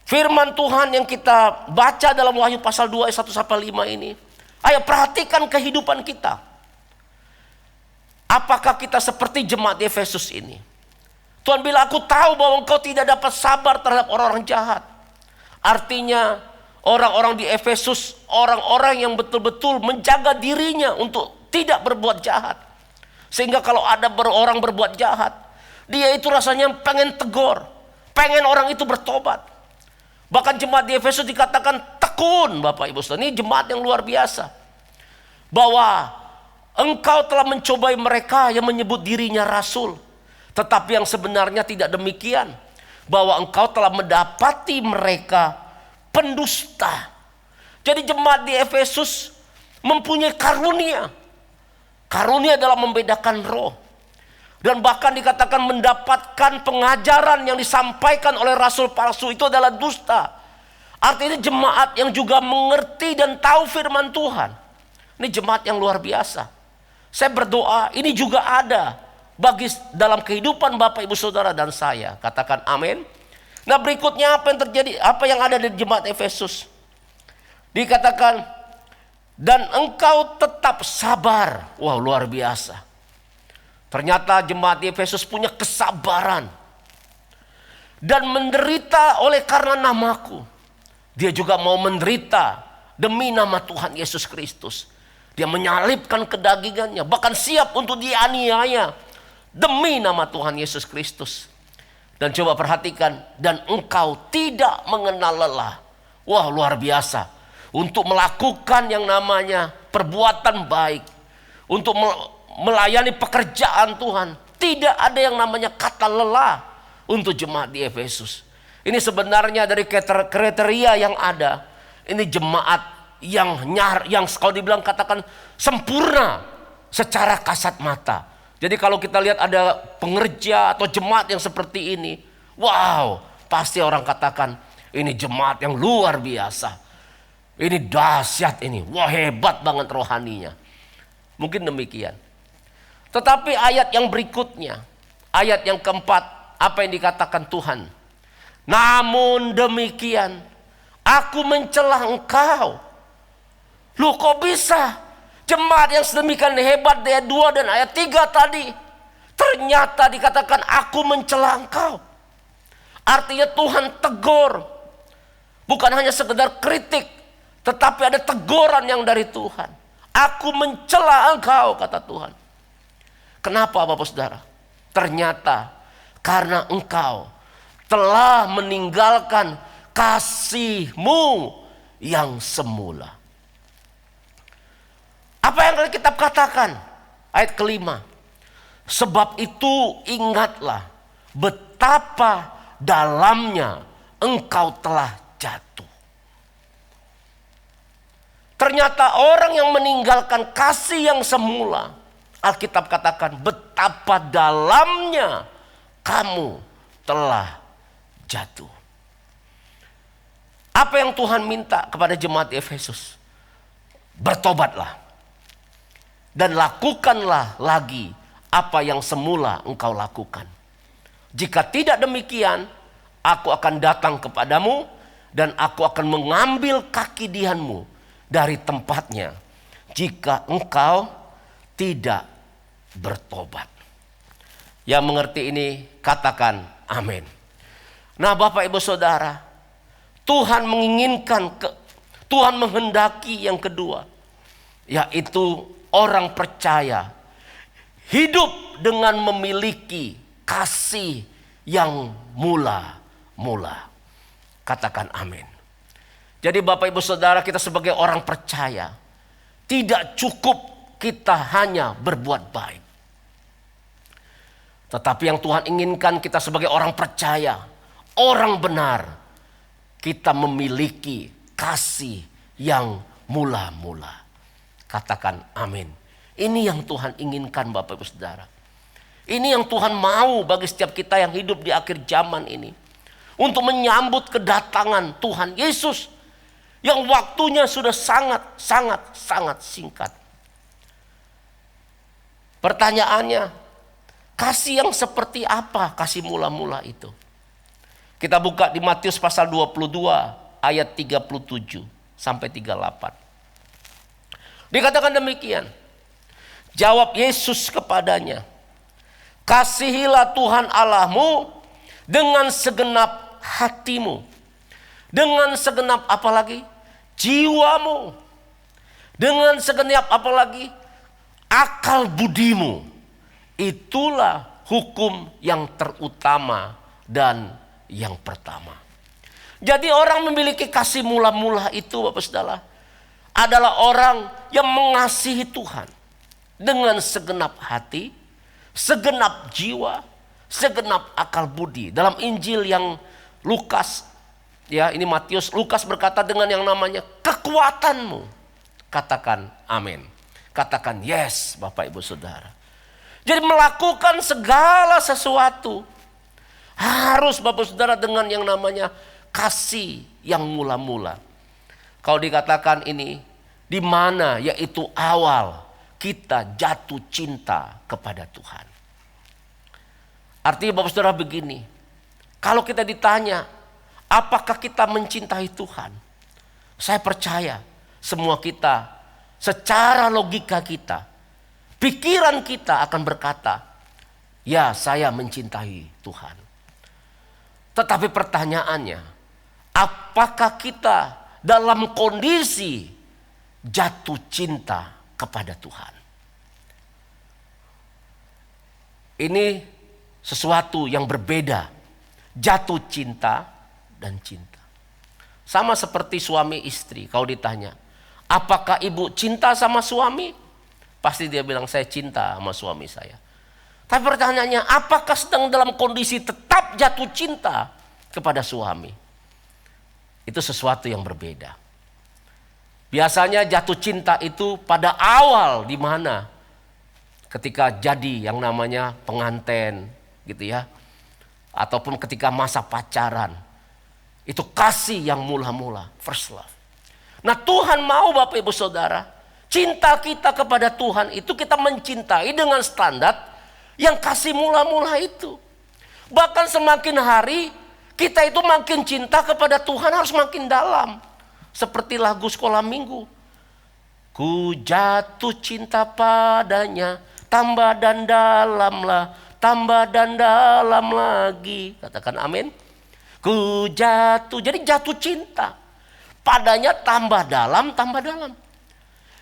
Firman Tuhan yang kita baca dalam Wahyu pasal 2 ayat 1 sampai 5 ini. Ayo perhatikan kehidupan kita. Apakah kita seperti jemaat di Efesus ini? Tuhan bilang, aku tahu bahwa engkau tidak dapat sabar terhadap orang-orang jahat. Artinya orang-orang di Efesus, orang-orang yang betul-betul menjaga dirinya untuk tidak berbuat jahat. Sehingga kalau ada orang berbuat jahat, dia itu rasanya pengen tegur, pengen orang itu bertobat. Bahkan jemaat di Efesus dikatakan tekun, Bapak Ibu Saudara. Ini jemaat yang luar biasa. Bahwa engkau telah mencobai mereka yang menyebut dirinya rasul, tetapi yang sebenarnya tidak demikian. Bahwa engkau telah mendapati mereka pendusta. Jadi jemaat di Efesus mempunyai karunia. Karunia adalah membedakan roh. Dan bahkan dikatakan mendapatkan pengajaran yang disampaikan oleh rasul palsu itu adalah dusta. Artinya jemaat yang juga mengerti dan tahu firman Tuhan. Ini jemaat yang luar biasa. Saya berdoa ini juga ada bagi dalam kehidupan Bapak Ibu Saudara dan saya. Katakan amin. Nah berikutnya apa yang terjadi? Apa yang ada di jemaat Efesus? Dikatakan dan engkau tetap sabar. Wah luar biasa. Ternyata jemaat di Efesus punya kesabaran. Dan menderita oleh karena namaku. Dia juga mau menderita demi nama Tuhan Yesus Kristus. Dia menyalibkan kedagingannya. Bahkan siap untuk dianiaya demi nama Tuhan Yesus Kristus. Dan coba perhatikan. Dan engkau tidak mengenal lelah. Wah luar biasa. Untuk melakukan yang namanya perbuatan baik. Untuk melayani pekerjaan Tuhan. Tidak ada yang namanya kata lelah untuk jemaat di Efesus. Ini sebenarnya dari kriteria yang ada. Ini jemaat yang kalau dibilang katakan sempurna secara kasat mata. Jadi kalau kita lihat ada pengerja atau jemaat yang seperti ini. Wow, pasti orang katakan ini jemaat yang luar biasa. Ini dahsyat ini. Wah hebat banget rohaninya. Mungkin demikian. Tetapi ayat yang berikutnya, ayat yang keempat, apa yang dikatakan Tuhan? Namun demikian, aku mencela engkau. Loh kok bisa? Jemaat yang sedemikian hebat di ayat 2 dan ayat 3 tadi. Ternyata dikatakan aku mencela engkau. Artinya Tuhan tegur. Bukan hanya sekedar kritik, tetapi ada teguran yang dari Tuhan. Aku mencela engkau, kata Tuhan. Kenapa Bapak Saudara? Ternyata karena engkau telah meninggalkan kasihmu yang semula. Apa yang Alkitab katakan? Ayat kelima. Sebab itu ingatlah betapa dalamnya engkau telah jatuh. Ternyata orang yang meninggalkan kasih yang semula, Alkitab katakan betapa dalamnya kamu telah jatuh. Apa yang Tuhan minta kepada jemaat Efesus? Bertobatlah dan lakukanlah lagi apa yang semula engkau lakukan. Jika tidak demikian, aku akan datang kepadamu dan aku akan mengambil kaki dianmu dari tempatnya jika engkau tidak bertobat. Yang mengerti ini katakan amin. Nah, Bapak Ibu Saudara, Tuhan menginginkan, Tuhan menghendaki yang kedua, yaitu orang percaya hidup dengan memiliki kasih yang mula-mula. Katakan amin. Jadi Bapak Ibu Saudara, kita sebagai orang percaya tidak cukup kita hanya berbuat baik. Tetapi yang Tuhan inginkan kita sebagai orang percaya, orang benar, kita memiliki kasih yang mula-mula. Katakan amin. Ini yang Tuhan inginkan Bapak Ibu Saudara. Ini yang Tuhan mau bagi setiap kita yang hidup di akhir zaman ini. Untuk menyambut kedatangan Tuhan Yesus yang waktunya sudah sangat singkat. Pertanyaannya, kasih yang seperti apa kasih mula-mula itu? Kita buka di Matius pasal 22 ayat 37 sampai 38. Dikatakan demikian. Jawab Yesus kepadanya, kasihilah Tuhan Allahmu dengan segenap hatimu, dengan segenap apalagi jiwamu, dengan segenap apalagi akal budimu. Itulah hukum yang terutama dan yang pertama. Jadi orang memiliki kasih mula-mula itu Bapak Saudara adalah orang yang mengasihi Tuhan dengan segenap hati, segenap jiwa, segenap akal budi. Dalam Injil yang Lukas, ya ini Matius, Lukas berkata dengan yang namanya kekuatanmu. Katakan amin. Katakan yes Bapak Ibu Saudara. Jadi melakukan segala sesuatu harus Bapak Saudara dengan yang namanya kasih yang mula-mula. Kalau dikatakan ini di mana yaitu awal kita jatuh cinta kepada Tuhan. Artinya Bapak Saudara begini, kalau kita ditanya apakah kita mencintai Tuhan? Saya percaya semua kita secara logika kita, pikiran kita akan berkata, ya saya mencintai Tuhan. Tetapi pertanyaannya, apakah kita dalam kondisi jatuh cinta kepada Tuhan? Ini sesuatu yang berbeda. Jatuh cinta dan cinta. Sama seperti suami istri. Kalau ditanya, apakah ibu cinta sama suami? Pasti dia bilang, saya cinta sama suami saya. Tapi pertanyaannya, apakah sedang dalam kondisi tetap jatuh cinta kepada suami? Itu sesuatu yang berbeda. Biasanya jatuh cinta itu pada awal di mana? Ketika jadi yang namanya pengantin gitu ya. Ataupun ketika masa pacaran. Itu kasih yang mula-mula, first love. Nah Tuhan mau Bapak Ibu Saudara, cinta kita kepada Tuhan itu kita mencintai dengan standar yang kasih mula-mula itu. Bahkan semakin hari kita itu makin cinta kepada Tuhan harus makin dalam. Seperti lagu sekolah minggu. Ku jatuh cinta padanya, tambah dan dalamlah, tambah dan dalam lagi. Katakan amin. Ku jatuh, jadi jatuh cinta. Padanya tambah dalam, tambah dalam.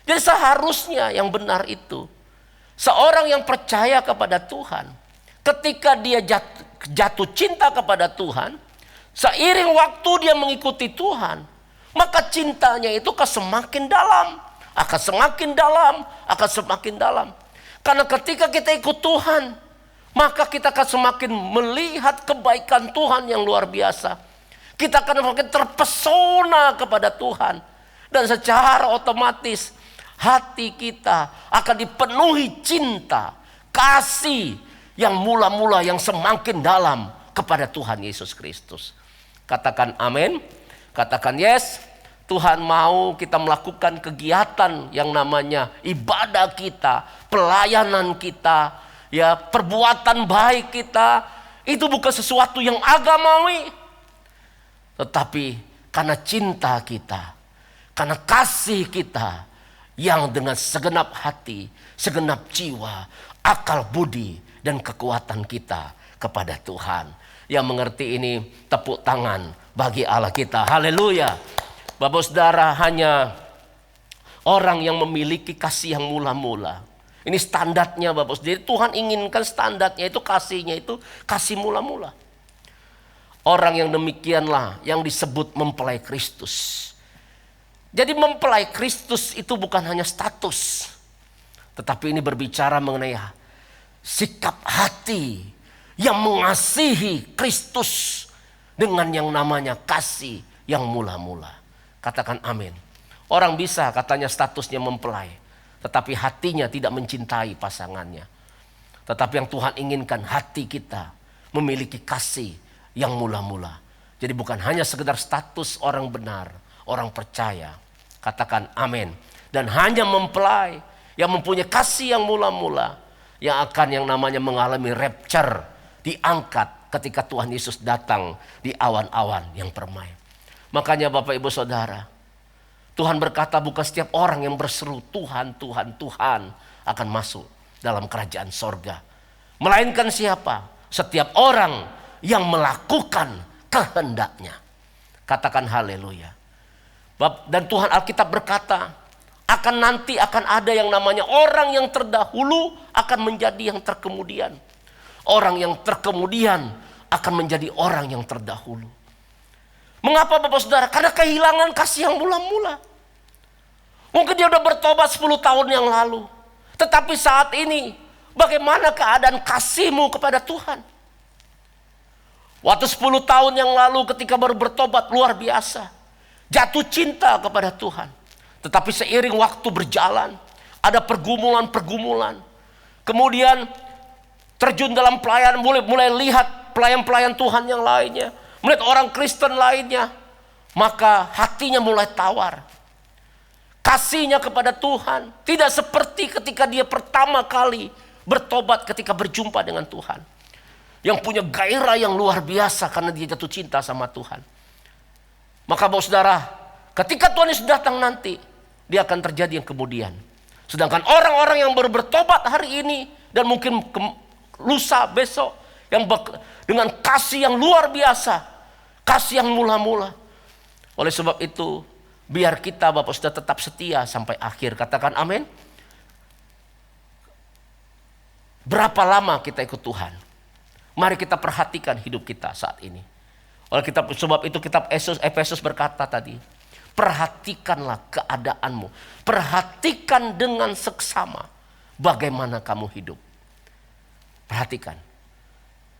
Jadi seharusnya yang benar itu, seorang yang percaya kepada Tuhan, ketika dia jatuh cinta kepada Tuhan, seiring waktu dia mengikuti Tuhan, maka cintanya itu akan semakin dalam, akan semakin dalam, akan semakin dalam. Karena ketika kita ikut Tuhan, maka kita akan semakin melihat kebaikan Tuhan yang luar biasa. Kita akan semakin terpesona kepada Tuhan. Dan secara otomatis hati kita akan dipenuhi cinta, kasih yang mula-mula yang semakin dalam kepada Tuhan Yesus Kristus. Katakan amin, katakan yes. Tuhan mau kita melakukan kegiatan yang namanya ibadah kita, pelayanan kita, ya, perbuatan baik kita. Itu bukan sesuatu yang agamawi, tetapi karena cinta kita, karena kasih kita yang dengan segenap hati, segenap jiwa, akal budi dan kekuatan kita kepada Tuhan. Yang mengerti ini tepuk tangan bagi Allah kita. Haleluya. Bapak saudara, hanya orang yang memiliki kasih yang mula-mula. Ini standarnya Bapak saudara. Tuhan inginkan standarnya itu, kasihnya itu kasih mula-mula. Orang yang demikianlah yang disebut mempelai Kristus. Jadi mempelai Kristus itu bukan hanya status, tetapi ini berbicara mengenai sikap hati yang mengasihi Kristus dengan yang namanya kasih yang mula-mula. Katakan amin. Orang bisa katanya statusnya mempelai, tetapi hatinya tidak mencintai pasangannya. Tetapi yang Tuhan inginkan hati kita memiliki kasih yang mula-mula. Jadi bukan hanya sekedar status orang benar, orang percaya. Katakan amin. Dan hanya mempelai yang mempunyai kasih yang mula-mula, yang akan yang namanya mengalami rapture, diangkat ketika Tuhan Yesus datang di awan-awan yang permai. Makanya Bapak Ibu Saudara, Tuhan berkata bukan setiap orang yang berseru Tuhan, Tuhan, Tuhan akan masuk dalam kerajaan sorga. Melainkan siapa? Setiap orang yang melakukan kehendaknya. Katakan haleluya. Dan Tuhan Alkitab berkata, nanti akan ada yang namanya orang yang terdahulu akan menjadi yang terkemudian. Orang yang terkemudian akan menjadi orang yang terdahulu. Mengapa Bapak Saudara? Karena kehilangan kasih yang mula-mula. Mungkin dia sudah bertobat 10 tahun yang lalu. Tetapi saat ini, bagaimana keadaan kasihmu kepada Tuhan? Waktu 10 tahun yang lalu ketika baru bertobat luar biasa. Jatuh cinta kepada Tuhan. Tetapi seiring waktu berjalan, ada pergumulan-pergumulan. Kemudian terjun dalam pelayanan, mulai lihat pelayan-pelayan Tuhan yang lainnya. Melihat orang Kristen lainnya, maka hatinya mulai tawar. Kasihnya kepada Tuhan tidak seperti ketika dia pertama kali bertobat ketika berjumpa dengan Tuhan. Yang punya gairah yang luar biasa karena dia jatuh cinta sama Tuhan. Maka Bapak Saudara, ketika Tuhan Yesus datang nanti, dia akan terjadi yang kemudian. Sedangkan orang-orang yang baru bertobat hari ini dan mungkin lusa besok, yang dengan kasih yang luar biasa, kasih yang mula-mula. Oleh sebab itu, biar kita Bapak Saudara tetap setia sampai akhir. Katakan amin. Berapa lama kita ikut Tuhan? Mari kita perhatikan hidup kita saat ini. Oleh sebab itu kitab Efesus berkata tadi, perhatikanlah keadaanmu. Perhatikan dengan seksama bagaimana kamu hidup. Perhatikan.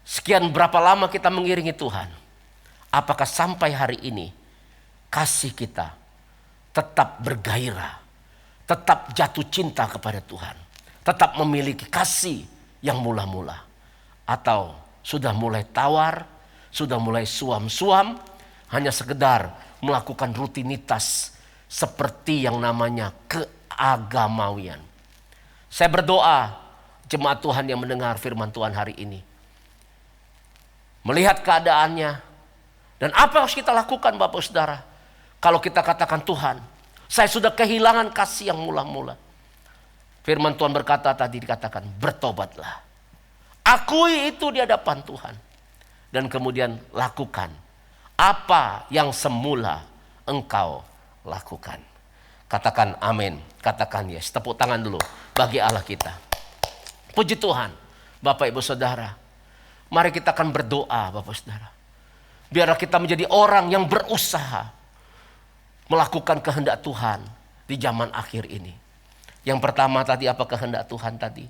Sekian berapa lama kita mengiringi Tuhan. Apakah sampai hari ini kasih kita tetap bergairah, tetap jatuh cinta kepada Tuhan, tetap memiliki kasih yang mula-mula, atau sudah mulai tawar, sudah mulai suam-suam, hanya sekedar melakukan rutinitas seperti yang namanya keagamawian. Saya berdoa jemaat Tuhan yang mendengar firman Tuhan hari ini, melihat keadaannya, dan apa yang harus kita lakukan Bapak Saudara. Kalau kita katakan Tuhan, saya sudah kehilangan kasih yang mula-mula. Firman Tuhan berkata tadi dikatakan, bertobatlah. Akui itu di hadapan Tuhan. Dan kemudian lakukan apa yang semula engkau lakukan. Katakan amin, katakan yes. Tepuk tangan dulu bagi Allah kita. Puji Tuhan, Bapak Ibu Saudara. Mari kita akan berdoa Bapak Saudara. Biarlah kita menjadi orang yang berusaha melakukan kehendak Tuhan di zaman akhir ini. Yang pertama tadi apa kehendak Tuhan tadi?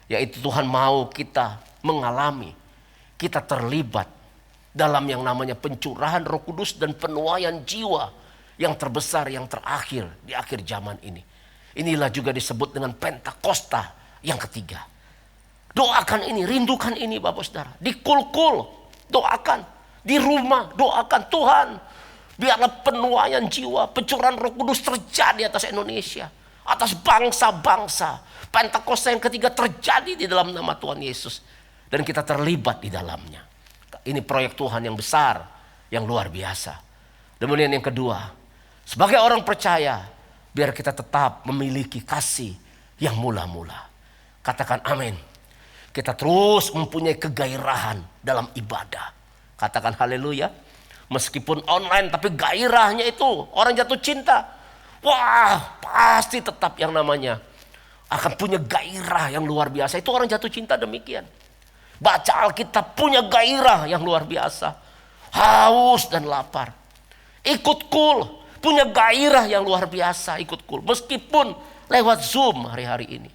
Yaitu Tuhan mau kita mengalami, kita terlibat dalam yang namanya pencurahan Roh Kudus dan penuaian jiwa yang terbesar, yang terakhir di akhir zaman ini. Inilah juga disebut dengan Pentakosta yang ketiga. Doakan ini, rindukan ini Bapak Saudara. Di kul-kul, doakan. Di rumah, doakan Tuhan. Biarlah penuaian jiwa, pencurahan Roh Kudus terjadi atas Indonesia. Atas bangsa-bangsa. Pentakosta yang ketiga terjadi di dalam nama Tuhan Yesus. Dan kita terlibat di dalamnya. Ini proyek Tuhan yang besar, yang luar biasa. Kemudian yang kedua, sebagai orang percaya, biar kita tetap memiliki kasih yang mula-mula. Katakan amin. Kita terus mempunyai kegairahan dalam ibadah. Katakan haleluya. Meskipun online tapi gairahnya itu orang jatuh cinta. Wah, pasti tetap yang namanya akan punya gairah yang luar biasa. Itu orang jatuh cinta demikian. Baca Alkitab punya gairah yang luar biasa. Haus dan lapar. Ikut kul, punya gairah yang luar biasa ikut kul. Meskipun lewat Zoom hari-hari ini.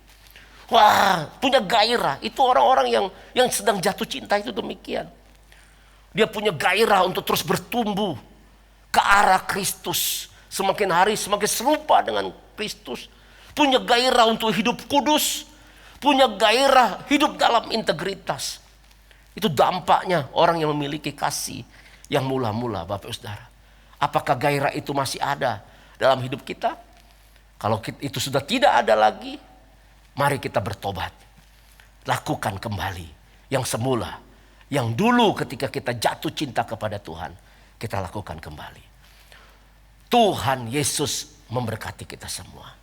Wah, punya gairah. Itu orang-orang yang sedang jatuh cinta itu demikian. Dia punya gairah untuk terus bertumbuh ke arah Kristus. Semakin hari semakin serupa dengan Kristus. Punya gairah untuk hidup kudus. Punya gairah hidup dalam integritas. Itu dampaknya orang yang memiliki kasih yang mula-mula Bapak Saudara. Apakah gairah itu masih ada dalam hidup kita? Kalau itu sudah tidak ada lagi, mari kita bertobat. Lakukan kembali yang semula. Yang dulu ketika kita jatuh cinta kepada Tuhan, kita lakukan kembali. Tuhan Yesus memberkati kita semua.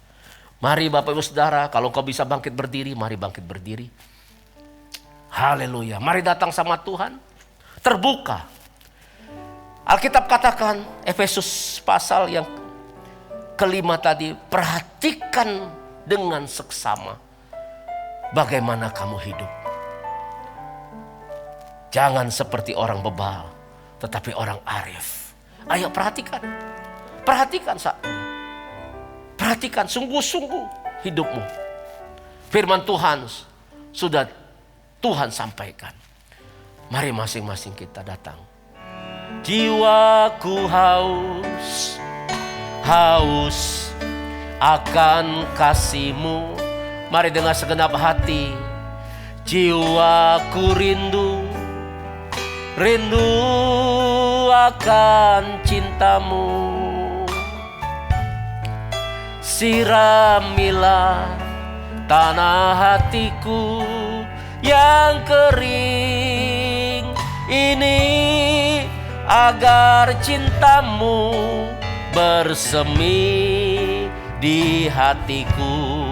Mari Bapak Ibu Saudara, kalau kau bisa bangkit berdiri, mari bangkit berdiri. Haleluya. Mari datang sama Tuhan. Terbuka. Alkitab katakan, Efesus pasal yang kelima tadi, perhatikan dengan seksama bagaimana kamu hidup. Jangan seperti orang bebal, tetapi orang arif. Ayo perhatikan. Perhatikan saat ini. Perhatikan sungguh-sungguh hidupmu. Firman Tuhan sudah Tuhan sampaikan. Mari masing-masing kita datang. Jiwaku haus, haus akan kasih-Mu. Mari dengan segenap hati. Jiwaku rindu, rindu akan cinta-Mu. Siramilah tanah hatiku yang kering ini, agar cinta-Mu bersemi di hatiku.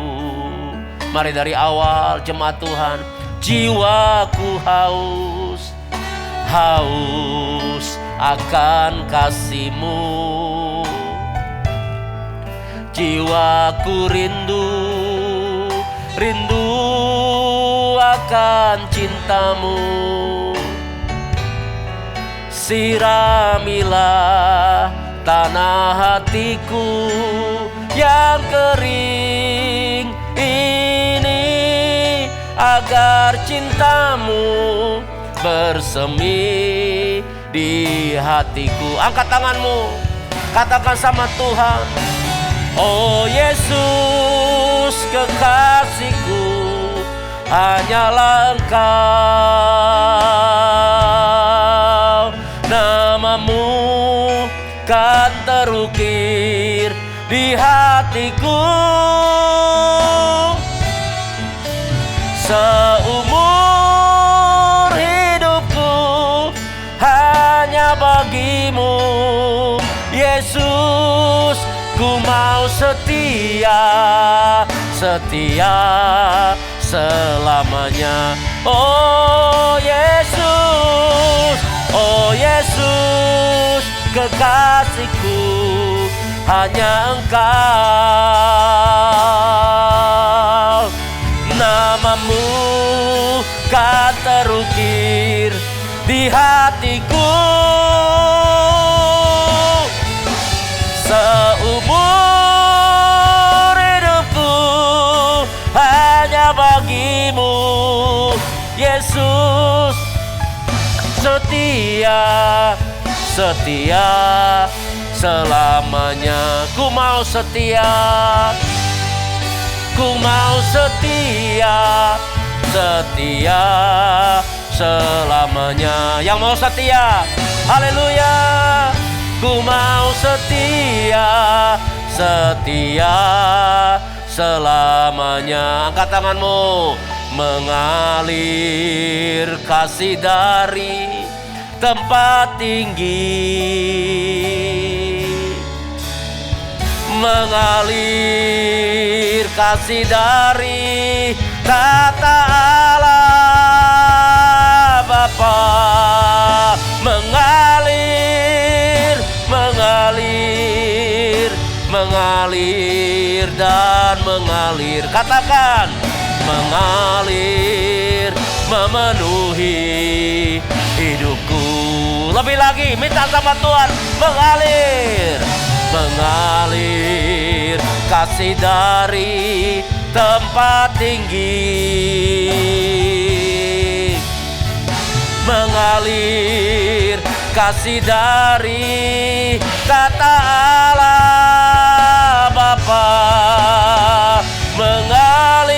Mari dari awal jemaat Tuhan. Jiwaku haus, haus akan kasih-Mu. Jiwaku rindu, rindu akan cinta-Mu. Siramilah tanah hatiku yang kering ini, agar cinta-Mu bersemi di hatiku. Angkat tanganmu, katakan sama Tuhan. Oh Yesus kekasihku, hanyalah Engkau. Nama-Mu kan terukir di hatiku. Seumur hidupku hanya bagi-Mu, Yesus. Ku mau setia, setia selamanya. Oh Yesus, oh Yesus, kekasihku, hanya Engkau. Nama-Mu kan terukir di hatiku. Seumur hidupku hanya bagi-Mu, Yesus. Setia, setia selamanya. Ku mau setia, ku mau setia, setia selamanya. Yang mau setia, haleluya. Ku mau setia, setia selamanya. Angkat tanganmu. Mengalir kasih dari tempat tinggi, mengalir kasih dari tata Allah Bapa, mengalir, mengalir, mengalir dan mengalir. Katakan, mengalir, memenuhi hidupku. Lebih lagi, minta sama Tuhan, mengalir, mengalir kasih dari tempat tinggi, mengalir kasih dari tata Allah Bapa, mengalir,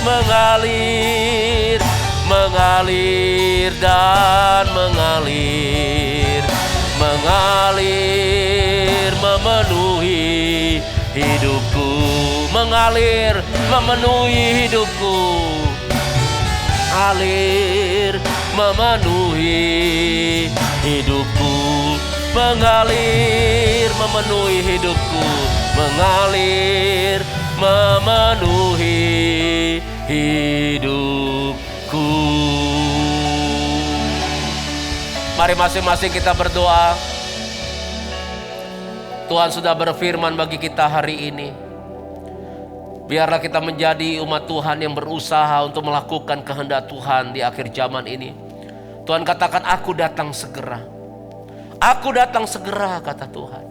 mengalir, mengalir dan mengalir, mengalir, memenuhi hidupku, mengalir, memenuhi hidupku, alir, memenuhi hidupku, mengalir, memenuhi hidupku, mengalir, memenuhi hidupku. Mari masing-masing kita berdoa. Tuhan sudah berfirman bagi kita hari ini. Biarlah kita menjadi umat Tuhan yang berusaha untuk melakukan kehendak Tuhan di akhir zaman ini. Tuhan katakan, aku datang segera. Aku datang segera, kata Tuhan.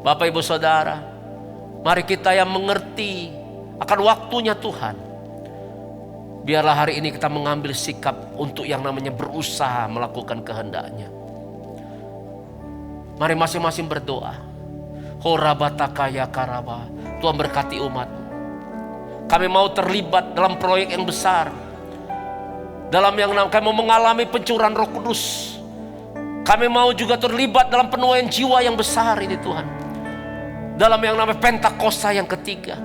Bapak Ibu Saudara, mari kita yang mengerti akan waktunya Tuhan. Biarlah hari ini kita mengambil sikap untuk yang namanya berusaha melakukan kehendak-Nya. Mari masing-masing berdoa. Horabatakaya karaba. Tuhan berkati umat. Kami mau terlibat dalam proyek yang besar. Dalam yang kami mau mengalami pencurahan Roh Kudus. Kami mau juga terlibat dalam penuaian jiwa yang besar ini Tuhan. Dalam yang namanya Pentakosta yang ketiga.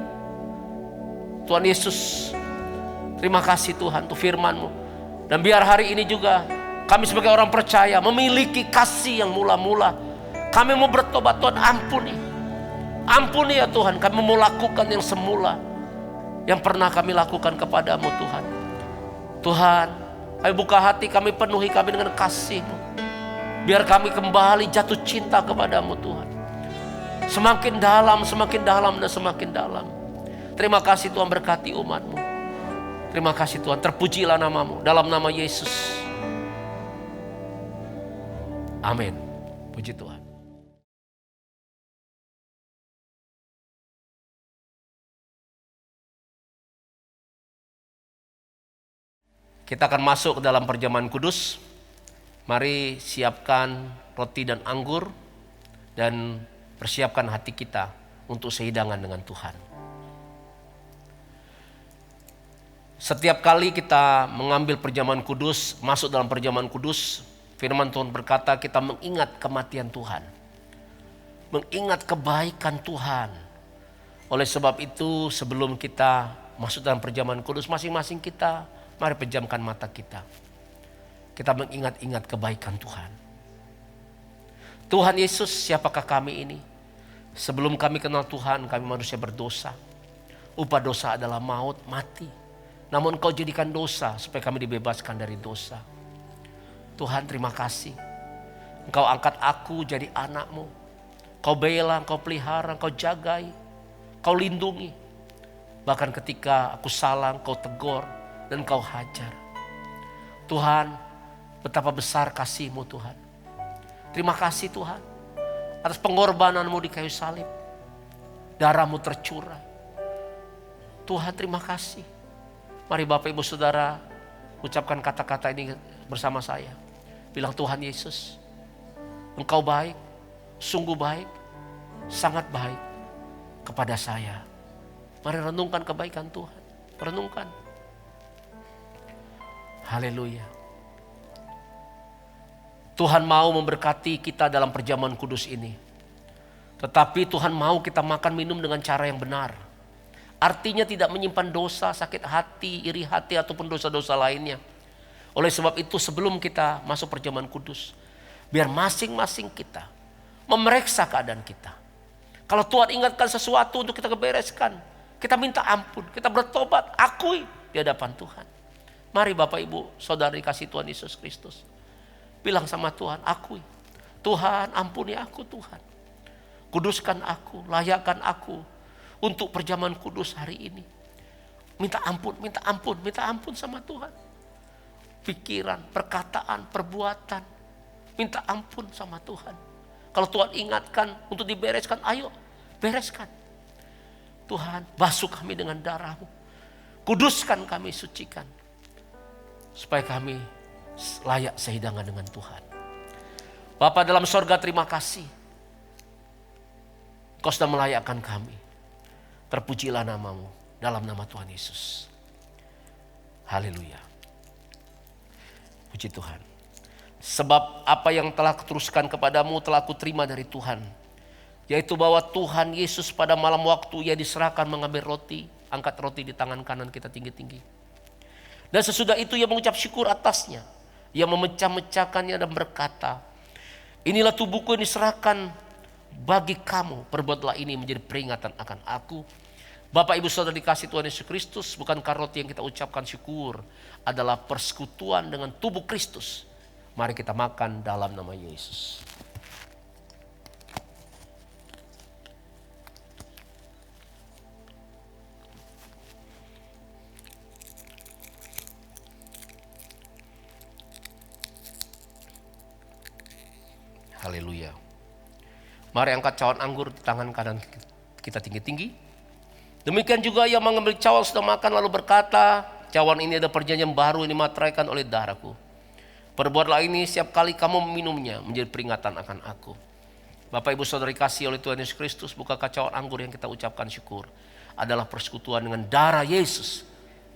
Tuhan Yesus, terima kasih Tuhan untuk firman-Mu. Dan biar hari ini juga kami sebagai orang percaya memiliki kasih yang mula-mula. Kami mau bertobat, Tuhan ampuni. Ampuni ya Tuhan, kami mau lakukan yang semula. Yang pernah kami lakukan kepadamu Tuhan. Tuhan, kami buka hati, kami penuhi kami dengan kasih-Mu. Biar kami kembali jatuh cinta kepadamu Tuhan. Semakin dalam, semakin dalam, dan semakin dalam. Terima kasih Tuhan, berkati umat-Mu. Terima kasih Tuhan, terpujilah nama-Mu. Dalam nama Yesus. Amin. Puji Tuhan. Kita akan masuk ke dalam perjamuan kudus. Mari siapkan roti dan anggur dan persiapkan hati kita untuk sehidangan dengan Tuhan. Setiap kali kita mengambil perjamuan kudus, masuk dalam perjamuan kudus, firman Tuhan berkata kita mengingat kematian Tuhan. Mengingat kebaikan Tuhan. Oleh sebab itu sebelum kita masuk dalam perjamuan kudus, masing-masing kita mari pejamkan mata kita. Kita mengingat-ingat kebaikan Tuhan. Tuhan Yesus, siapakah kami ini? Sebelum kami kenal Tuhan, kami manusia berdosa. Upah dosa adalah maut, mati. Namun Engkau jadikan dosa supaya kami dibebaskan dari dosa. Tuhan, terima kasih. Engkau angkat aku jadi anak-Mu. Kau bela, Engkau pelihara, Engkau jagai, Engkau lindungi. Bahkan ketika aku salah, Engkau tegur dan Engkau hajar. Tuhan, betapa besar kasih-Mu Tuhan. Terima kasih Tuhan atas pengorbanan-Mu di kayu salib. Darah-Mu tercurah. Tuhan, terima kasih. Mari Bapak Ibu Saudara ucapkan kata-kata ini bersama saya. Bilang, Tuhan Yesus, Engkau baik, sungguh baik, sangat baik kepada saya. Mari renungkan kebaikan Tuhan. Renungkan. Haleluya. Tuhan mau memberkati kita dalam perjamuan kudus ini. Tetapi Tuhan mau kita makan minum dengan cara yang benar. Artinya tidak menyimpan dosa, sakit hati, iri hati ataupun dosa-dosa lainnya. Oleh sebab itu sebelum kita masuk perjamuan kudus, biar masing-masing kita memeriksa keadaan kita. Kalau Tuhan ingatkan sesuatu untuk kita bereskan, kita minta ampun, kita bertobat, akui di hadapan Tuhan. Mari Bapak Ibu, Saudara dikasih Tuhan Yesus Kristus. Bilang sama Tuhan, akui. Tuhan, ampuni aku Tuhan. Kuduskan aku, layakkan aku untuk perjamuan kudus hari ini. Minta ampun, minta ampun, minta ampun sama Tuhan. Pikiran, perkataan, perbuatan. Minta ampun sama Tuhan. Kalau Tuhan ingatkan untuk dibereskan, ayo bereskan. Tuhan, basuh kami dengan darah-Mu. Kuduskan kami, sucikan. Supaya kami layak sehidangan dengan Tuhan. Bapa dalam sorga, terima kasih. Kau sudah melayakkan kami. Terpujilah nama-Mu dalam nama Tuhan Yesus. Haleluya. Puji Tuhan. Sebab apa yang telah kuteruskan kepadamu telah kuterima dari Tuhan. Yaitu bahwa Tuhan Yesus pada malam waktu Ia diserahkan mengambil roti. Angkat roti di tangan kanan kita tinggi-tinggi. Dan sesudah itu Ia mengucap syukur atasnya. Ia memecah-mecahkannya dan berkata, inilah tubuhku yang diserahkan bagi kamu. Perbuatlah ini menjadi peringatan akan aku. Bapak Ibu Saudara dikasih Tuhan Yesus Kristus, bukankah roti yang kita ucapkan syukur adalah persekutuan dengan tubuh Kristus? Mari kita makan dalam nama Yesus. Haleluya. Mari angkat cawan anggur di tangan kanan kita tinggi-tinggi. Demikian juga Ia mengambil cawan sudah makan lalu berkata, cawan ini ada perjanjian baru yang dimateraikan oleh darahku. Perbuatlah ini setiap kali kamu meminumnya menjadi peringatan akan aku. Bapak Ibu Saudara dikasihi oleh Tuhan Yesus Kristus, bukankah cawan anggur yang kita ucapkan syukur adalah persekutuan dengan darah Yesus.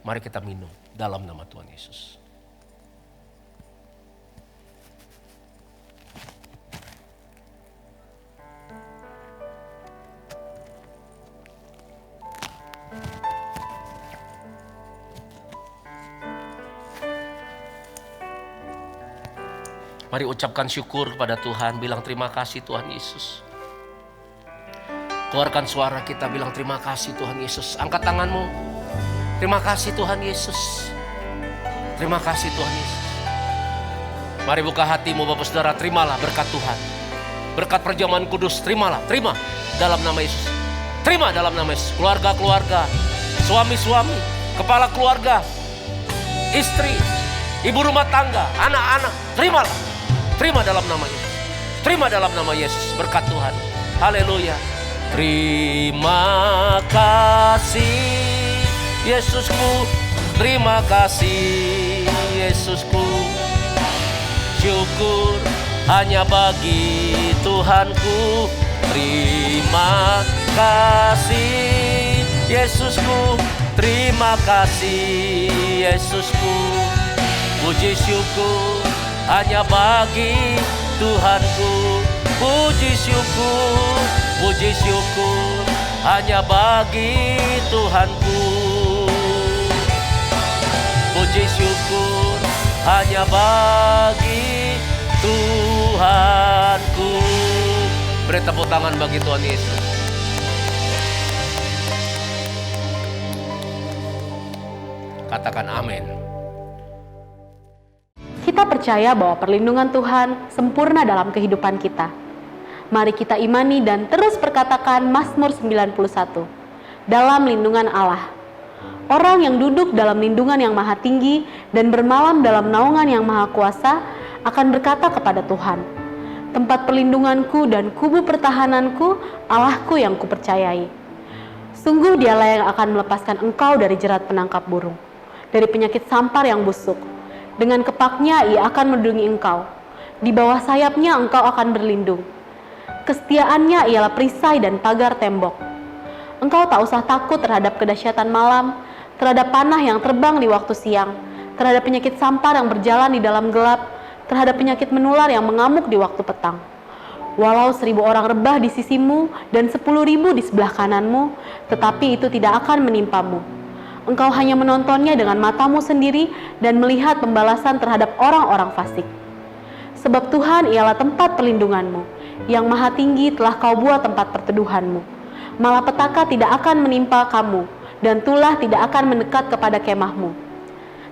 Mari kita minum dalam nama Tuhan Yesus. Mari ucapkan syukur kepada Tuhan. Bilang terima kasih Tuhan Yesus. Keluarkan suara kita, bilang terima kasih Tuhan Yesus. Angkat tanganmu. Terima kasih Tuhan Yesus. Terima kasih Tuhan Yesus. Mari buka hatimu Bapak Saudara. Terimalah berkat Tuhan. Berkat perjamuan kudus. Terimalah. Terima dalam nama Yesus. Terima dalam nama Yesus. Keluarga-keluarga. Suami-suami. Kepala keluarga. Istri. Ibu rumah tangga. Anak-anak. Terimalah. Terima dalam nama Yesus. Terima dalam nama Yesus berkat Tuhan. Haleluya. Terima kasih Yesusku. Terima kasih Yesusku. Syukur hanya bagi Tuhanku. Terima kasih Yesusku. Terima kasih Yesusku. Puji syukur hanya bagi Tuhanku. Puji syukur hanya bagi Tuhanku. Puji syukur hanya bagi Tuhanku. Beri tepuk tangan bagi Tuhan Yesus. Katakan amin. Kita percaya bahwa perlindungan Tuhan sempurna dalam kehidupan kita. Mari kita imani dan terus perkatakan Mazmur 91. Dalam lindungan Allah. Orang yang duduk dalam lindungan yang maha tinggi dan bermalam dalam naungan yang maha kuasa akan berkata kepada Tuhan, tempat perlindunganku dan kubu pertahananku, Allahku yang kupercayai. Sungguh Dialah yang akan melepaskan engkau dari jerat penangkap burung, dari penyakit sampar yang busuk. Dengan kepaknya Ia akan melindungi engkau. Di bawah sayapnya engkau akan berlindung. Kesetiaannya ialah perisai dan pagar tembok. Engkau tak usah takut terhadap kedahsyatan malam, terhadap panah yang terbang di waktu siang, terhadap penyakit sampar yang berjalan di dalam gelap, terhadap penyakit menular yang mengamuk di waktu petang. Walau 1000 orang rebah di sisimu dan 10.000 di sebelah kananmu, tetapi itu tidak akan menimpamu. Engkau hanya menontonnya dengan matamu sendiri dan melihat pembalasan terhadap orang-orang fasik. Sebab Tuhan ialah tempat perlindunganmu, yang maha tinggi telah kau buat tempat perteduhanmu. Malapetaka tidak akan menimpa kamu, dan tulah tidak akan mendekat kepada kemahmu.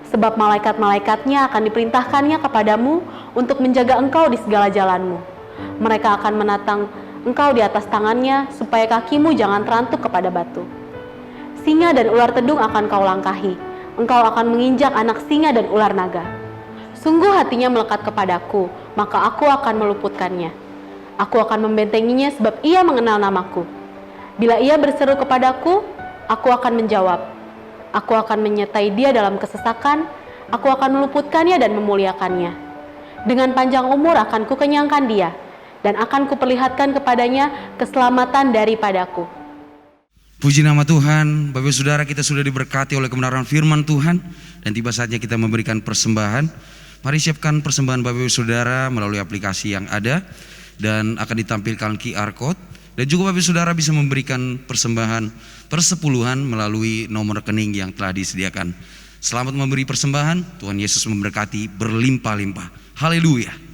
Sebab malaikat-malaikatnya akan diperintahkannya kepadamu untuk menjaga engkau di segala jalanmu. Mereka akan menatang engkau di atas tangannya, supaya kakimu jangan terantuk kepada batu. Singa dan ular tedung akan kau langkahi, engkau akan menginjak anak singa dan ular naga. Sungguh hatinya melekat kepadaku, maka aku akan meluputkannya. Aku akan membentenginya sebab ia mengenal namaku. Bila ia berseru kepadaku, aku akan menjawab. Aku akan menyertai dia dalam kesesakan, aku akan meluputkannya dan memuliakannya. Dengan panjang umur akan kukenyangkan dia, dan akan kuperlihatkan kepadanya keselamatan daripadaku. Puji nama Tuhan, Bapak Ibu Saudara, kita sudah diberkati oleh kebenaran firman Tuhan, dan tiba saatnya kita memberikan persembahan. Mari siapkan persembahan Bapak Ibu Saudara melalui aplikasi yang ada, dan akan ditampilkan QR Code. Dan juga Bapak Ibu Saudara bisa memberikan persembahan persepuluhan melalui nomor rekening yang telah disediakan. Selamat memberi persembahan, Tuhan Yesus memberkati berlimpah-limpah. Haleluya.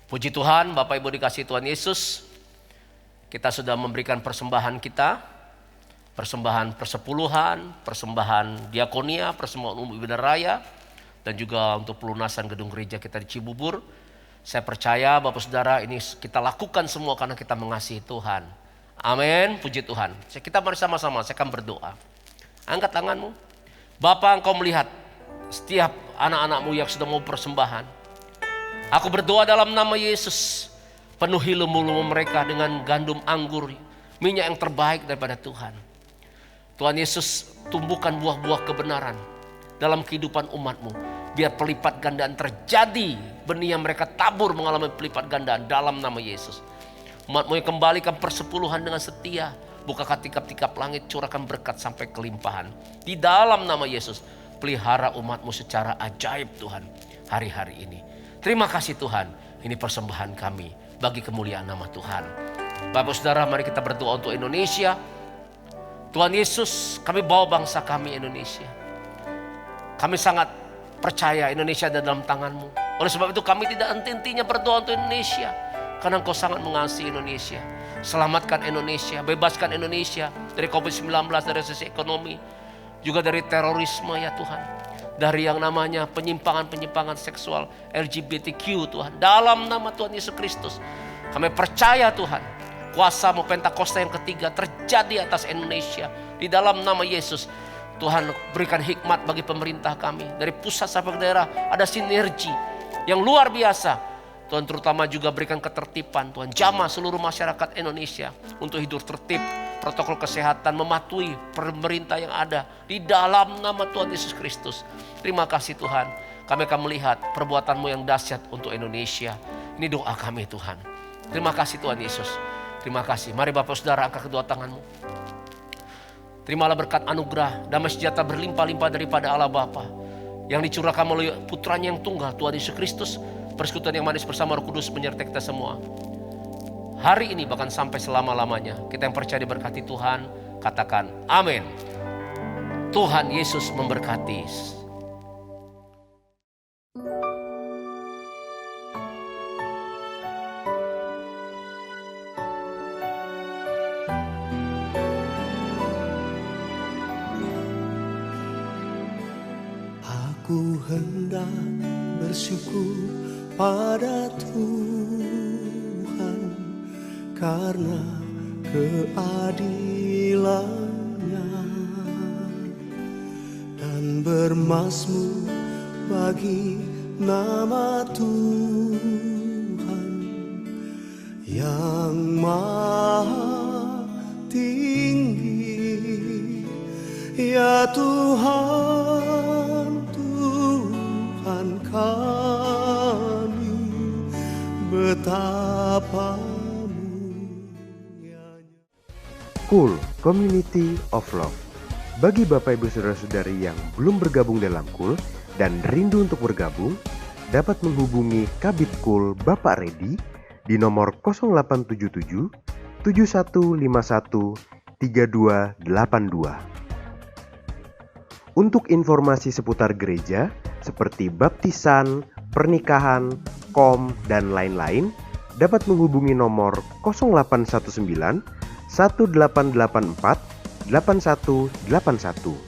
Puji Tuhan, Bapak Ibu dikasih Tuhan Yesus, kita sudah memberikan persembahan kita, persembahan persepuluhan, persembahan diakonia, persembahan umum ibadah raya, dan juga untuk pelunasan gedung gereja kita di Cibubur. Saya percaya Bapak Saudara ini kita lakukan semua karena kita mengasihi Tuhan. Amin, puji Tuhan. Kita mari sama-sama, saya akan berdoa. Angkat tanganmu. Bapa, Engkau melihat setiap anak-anakmu yang sudah mau persembahan. Aku berdoa dalam nama Yesus, penuhi lembung-lembung mereka dengan gandum anggur, minyak yang terbaik daripada Tuhan. Tuhan Yesus, tumbuhkan buah-buah kebenaran dalam kehidupan umat-Mu. Biar pelipat gandaan terjadi, benih yang mereka tabur mengalami pelipat gandaan dalam nama Yesus. Umat-Mu yang kembalikan persepuluhan dengan setia, bukakan tikap-tikap langit, curahkan berkat sampai kelimpahan. Di dalam nama Yesus, pelihara umat-Mu secara ajaib Tuhan hari-hari ini. Terima kasih Tuhan, ini persembahan kami bagi kemuliaan nama Tuhan. Bapak Saudara, mari kita berdoa untuk Indonesia. Tuhan Yesus, kami bawa bangsa kami Indonesia. Kami sangat percaya Indonesia ada dalam tangan-Mu. Oleh sebab itu kami tidak henti-hentinya berdoa untuk Indonesia. Karena Engkau sangat mengasihi Indonesia. Selamatkan Indonesia, bebaskan Indonesia dari COVID-19, dari resesi ekonomi. Juga dari terorisme ya Tuhan. Dari yang namanya penyimpangan-penyimpangan seksual LGBTQ Tuhan. Dalam nama Tuhan Yesus Kristus. Kami percaya Tuhan. Kuasa-Mu Pentakosta yang ketiga terjadi atas Indonesia. Di dalam nama Yesus. Tuhan berikan hikmat bagi pemerintah kami. Dari pusat sampai ke daerah ada sinergi yang luar biasa. Tuhan terutama juga berikan ketertiban. Tuhan jamah seluruh masyarakat Indonesia untuk hidup tertib. Protokol kesehatan, mematuhi pemerintah yang ada. Di dalam nama Tuhan Yesus Kristus. Terima kasih Tuhan. Kami akan melihat perbuatan-Mu yang dahsyat untuk Indonesia. Ini doa kami Tuhan. Terima kasih Tuhan Yesus. Terima kasih. Mari Bapak Saudara angkat kedua tanganmu. Terimalah berkat anugerah, damai sejahtera berlimpah-limpah daripada Allah Bapa. Yang dicurahkan melalui putranya yang tunggal Tuhan Yesus Kristus. Persekutuan yang manis bersama Roh Kudus menyertai kita semua. Hari ini bahkan sampai selama-lamanya. Kita yang percaya diberkati Tuhan, katakan amin. Tuhan Yesus memberkati. Ku hendak bersyukur pada Tuhan karena keadilan-Nya dan bermazmur bagi nama Tuhan yang maha tinggi. Ya Tuhan, Tuhan kami, betapa mulianya. KUL, Community of Love. Bagi Bapak Ibu Saudara-saudari yang belum bergabung dalam KUL dan rindu untuk bergabung, dapat menghubungi Kabid KUL Bapak Redi di nomor 0877 7151 3282. Untuk informasi seputar gereja seperti baptisan, pernikahan, kom, dan lain-lain, dapat menghubungi nomor 0819 1884 8181.